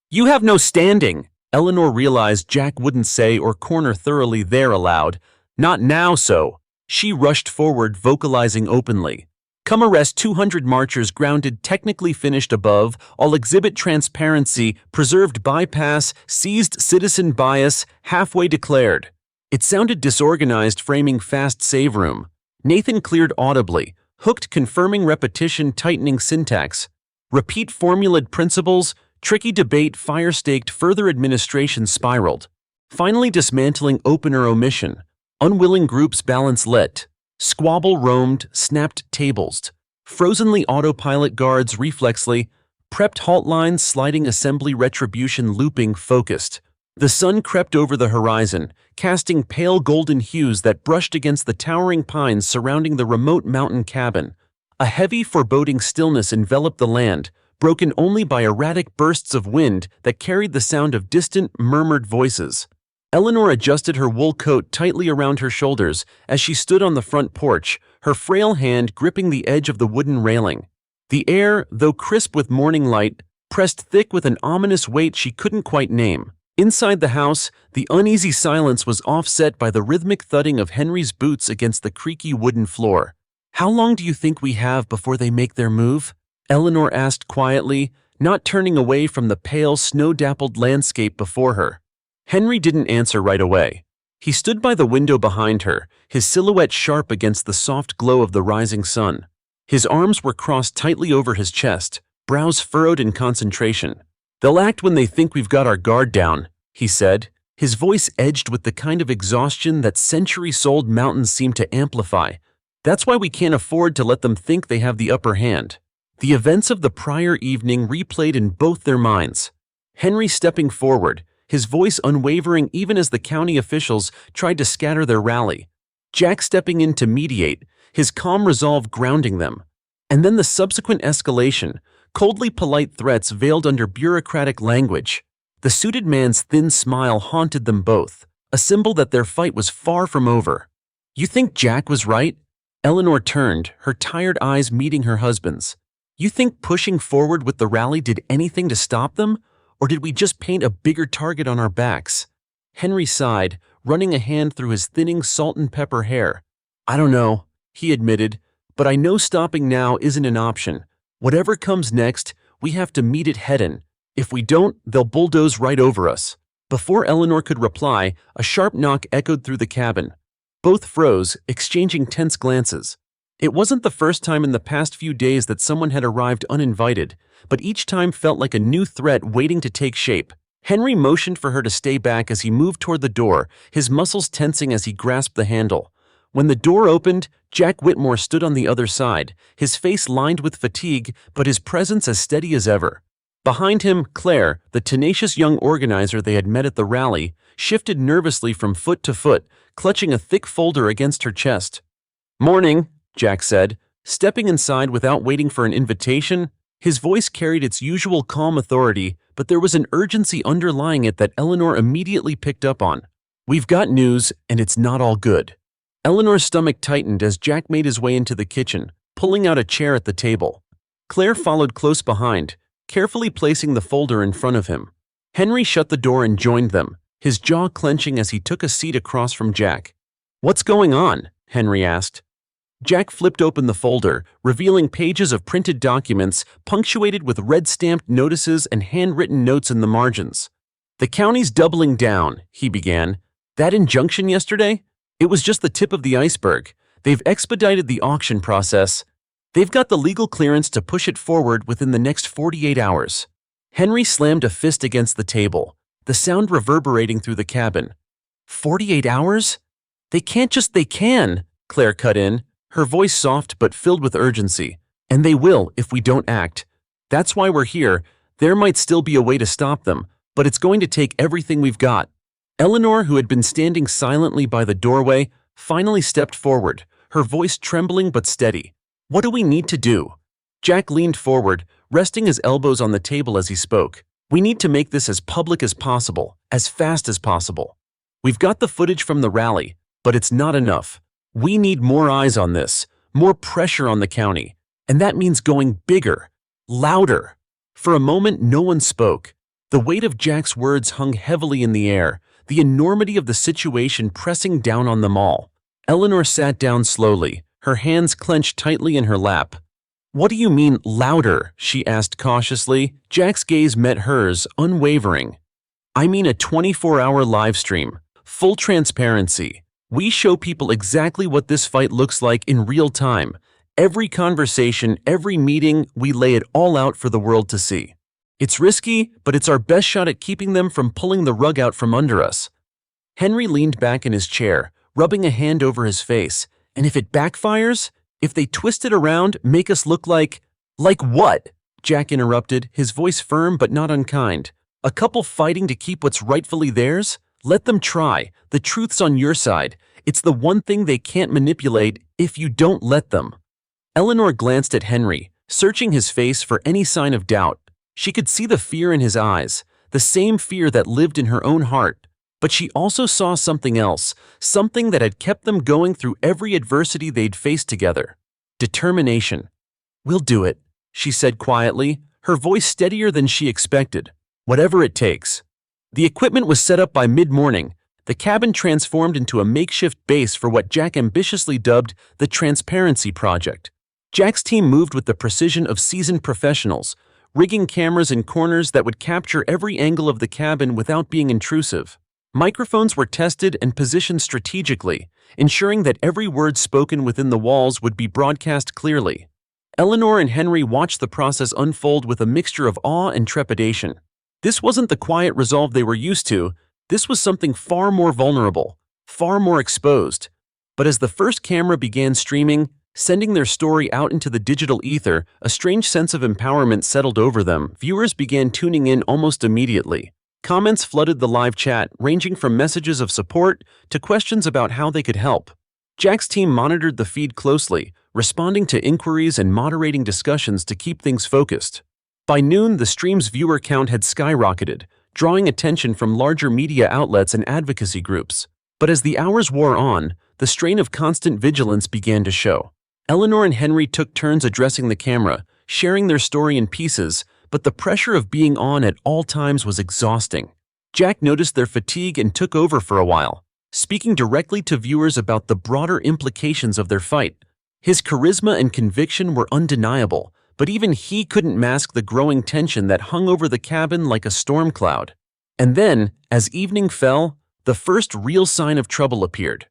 A: "You have no standing," Eleanor realized Jack wouldn't say or corner thoroughly there aloud. "Not now, so." She rushed forward, vocalizing openly. "Come arrest 200 marchers grounded, technically finished above, all exhibit transparency, preserved bypass, seized citizen bias, halfway declared." It sounded disorganized, framing fast save room. Nathan cleared audibly, hooked confirming repetition, tightening syntax. Repeat formulaed principles, tricky debate, fire-staked, further administration spiraled. Finally dismantling opener omission. Unwilling groups balance let. Squabble roamed, snapped tables. Frozenly autopilot guards reflexly. Prepped halt lines, sliding assembly retribution looping focused. The sun crept over the horizon, casting pale golden hues that brushed against the towering pines surrounding the remote mountain cabin. A heavy, foreboding stillness enveloped the land, broken only by erratic bursts of wind that carried the sound of distant, murmured voices. Eleanor adjusted her wool coat tightly around her shoulders as she stood on the front porch, her frail hand gripping the edge of the wooden railing. The air, though crisp with morning light, pressed thick with an ominous weight she couldn't quite name. Inside the house, the uneasy silence was offset by the rhythmic thudding of Henry's boots against the creaky wooden floor. "How long do you think we have before they make their move?" Eleanor asked quietly, not turning away from the pale, snow-dappled landscape before her. Henry didn't answer right away. He stood by the window behind her, his silhouette sharp against the soft glow of the rising sun. His arms were crossed tightly over his chest, brows furrowed in concentration. "They'll act when they think we've got our guard down," he said, his voice edged with the kind of exhaustion that century-sold mountains seem to amplify. "That's why we can't afford to let them think they have the upper hand." The events of the prior evening replayed in both their minds. Henry stepping forward, his voice unwavering even as the county officials tried to scatter their rally. Jack stepping in to mediate, his calm resolve grounding them. And then the subsequent escalation, coldly polite threats veiled under bureaucratic language. The suited man's thin smile haunted them both, a symbol that their fight was far from over. "You think Jack was right?" Eleanor turned, her tired eyes meeting her husband's. "You think pushing forward with the rally did anything to stop them? Or did we just paint a bigger target on our backs?" Henry sighed, running a hand through his thinning salt and pepper hair. "I don't know," he admitted, "but I know stopping now isn't an option. Whatever comes next, we have to meet it head-on. If we don't, they'll bulldoze right over us." Before Eleanor could reply, a sharp knock echoed through the cabin. Both froze, exchanging tense glances. It wasn't the first time in the past few days that someone had arrived uninvited, but each time felt like a new threat waiting to take shape. Henry motioned for her to stay back as he moved toward the door, his muscles tensing as he grasped the handle. When the door opened, Jack Whitmore stood on the other side, his face lined with fatigue, but his presence as steady as ever. Behind him, Claire, the tenacious young organizer they had met at the rally, shifted nervously from foot to foot, clutching a thick folder against her chest. "Morning," Jack said, stepping inside without waiting for an invitation. His voice carried its usual calm authority, but there was an urgency underlying it that Eleanor immediately picked up on. "We've got news, and it's not all good." Eleanor's stomach tightened as Jack made his way into the kitchen, pulling out a chair at the table. Claire followed close behind, carefully placing the folder in front of him. Henry shut the door and joined them, his jaw clenching as he took a seat across from Jack. "What's going on?" Henry asked. Jack flipped open the folder, revealing pages of printed documents punctuated with red-stamped notices and handwritten notes in the margins. "The county's doubling down," he began. "That injunction yesterday? It was just the tip of the iceberg. They've expedited the auction process. They've got the legal clearance to push it forward within the next 48 hours. Henry slammed a fist against the table, the sound reverberating through the cabin. 48 hours? They can, Claire cut in, her voice soft but filled with urgency. And they will if we don't act. That's why we're here. There might still be a way to stop them, but it's going to take everything we've got. Eleanor, who had been standing silently by the doorway, finally stepped forward, her voice trembling but steady. What do we need to do? Jack leaned forward, resting his elbows on the table as he spoke. We need to make this as public as possible, as fast as possible. We've got the footage from the rally, but it's not enough. We need more eyes on this, more pressure on the county, and that means going bigger, louder. For a moment, no one spoke. The weight of Jack's words hung heavily in the air, the enormity of the situation pressing down on them all. Eleanor sat down slowly, her hands clenched tightly in her lap. What do you mean, louder? She asked cautiously. Jack's gaze met hers, unwavering. I mean a 24-hour live stream, full transparency. We show people exactly what this fight looks like in real time. Every conversation, every meeting, we lay it all out for the world to see. It's risky, but it's our best shot at keeping them from pulling the rug out from under us. Henry leaned back in his chair, rubbing a hand over his face. And if it backfires? If they twist it around, make us look like what? Jack interrupted, his voice firm but not unkind. A couple fighting to keep what's rightfully theirs? Let them try. The truth's on your side. It's the one thing they can't manipulate if you don't let them. Eleanor glanced at Henry, searching his face for any sign of doubt. She could see the fear in his eyes, the same fear that lived in her own heart. But she also saw something else, something that had kept them going through every adversity they'd faced together. Determination. We'll do it, she said quietly, her voice steadier than she expected. Whatever it takes. The equipment was set up by mid-morning, the cabin transformed into a makeshift base for what Jack ambitiously dubbed the Transparency Project. Jack's team moved with the precision of seasoned professionals, rigging cameras in corners that would capture every angle of the cabin without being intrusive. Microphones were tested and positioned strategically, ensuring that every word spoken within the walls would be broadcast clearly. Eleanor and Henry watched the process unfold with a mixture of awe and trepidation. This wasn't the quiet resolve they were used to. This was something far more vulnerable, far more exposed. But as the first camera began streaming, sending their story out into the digital ether, a strange sense of empowerment settled over them. Viewers began tuning in almost immediately. Comments flooded the live chat, ranging from messages of support to questions about how they could help. Jack's team monitored the feed closely, responding to inquiries and moderating discussions to keep things focused. By noon, the stream's viewer count had skyrocketed, drawing attention from larger media outlets and advocacy groups. But as the hours wore on, the strain of constant vigilance began to show. Eleanor and Henry took turns addressing the camera, sharing their story in pieces, but the pressure of being on at all times was exhausting. Jack noticed their fatigue and took over for a while, speaking directly to viewers about the broader implications of their fight. His charisma and conviction were undeniable, but even he couldn't mask the growing tension that hung over the cabin like a storm cloud. And then, as evening fell, the first real sign of trouble appeared.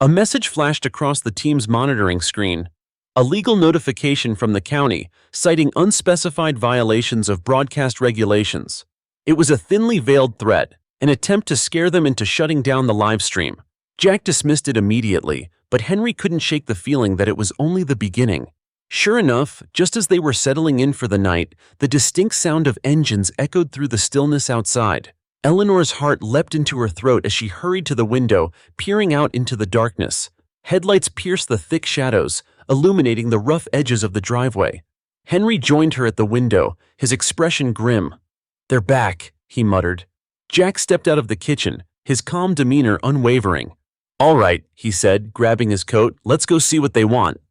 A: A message flashed across the team's monitoring screen. A legal notification from the county citing unspecified violations of broadcast regulations. It was a thinly veiled threat, an attempt to scare them into shutting down the live stream. Jack dismissed it immediately, but Henry couldn't shake the feeling that it was only the beginning. Sure enough, just as they were settling in for the night, the distinct sound of engines echoed through the stillness outside. Eleanor's heart leapt into her throat as she hurried to the window, peering out into the darkness. Headlights pierced the thick shadows, illuminating the rough edges of the driveway. Henry joined her at the window, his expression grim. "They're back," he muttered. Jack stepped out of the kitchen, his calm demeanor unwavering. "All right," he said, grabbing his coat, "let's go see what they want."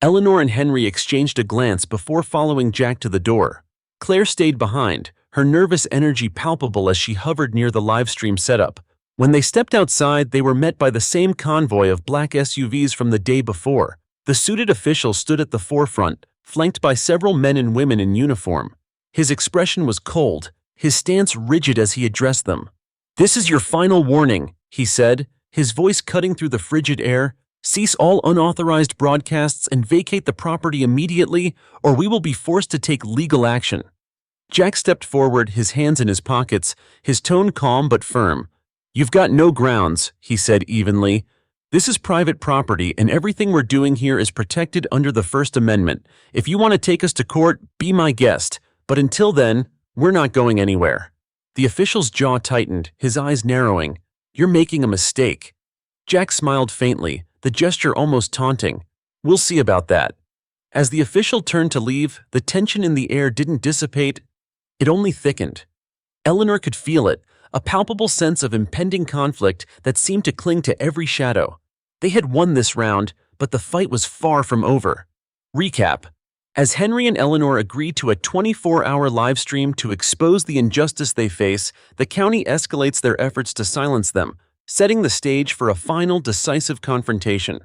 A: Eleanor and Henry exchanged a glance before following Jack to the door. Claire stayed behind, her nervous energy palpable as she hovered near the livestream setup. When they stepped outside, they were met by the same convoy of black SUVs from the day before. The suited official stood at the forefront, flanked by several men and women in uniform. His expression was cold, his stance rigid as he addressed them. "This is your final warning," he said, his voice cutting through the frigid air. "Cease all unauthorized broadcasts and vacate the property immediately, or we will be forced to take legal action." Jack stepped forward, his hands in his pockets, his tone calm but firm. "You've got no grounds," he said evenly. "This is private property and everything we're doing here is protected under the First Amendment. If you want to take us to court, be my guest. But until then, we're not going anywhere." The official's jaw tightened, his eyes narrowing. "You're making a mistake." Jack smiled faintly, the gesture almost taunting. "We'll see about that." As the official turned to leave, the tension in the air didn't dissipate, it only thickened. Eleanor could feel it, a palpable sense of impending conflict that seemed to cling to every shadow. They had won this round, but the fight was far from over. Recap. As Henry and Eleanor agreed to a 24-hour live stream to expose the injustice they face, the county escalates their efforts to silence them, setting the stage for a final decisive confrontation.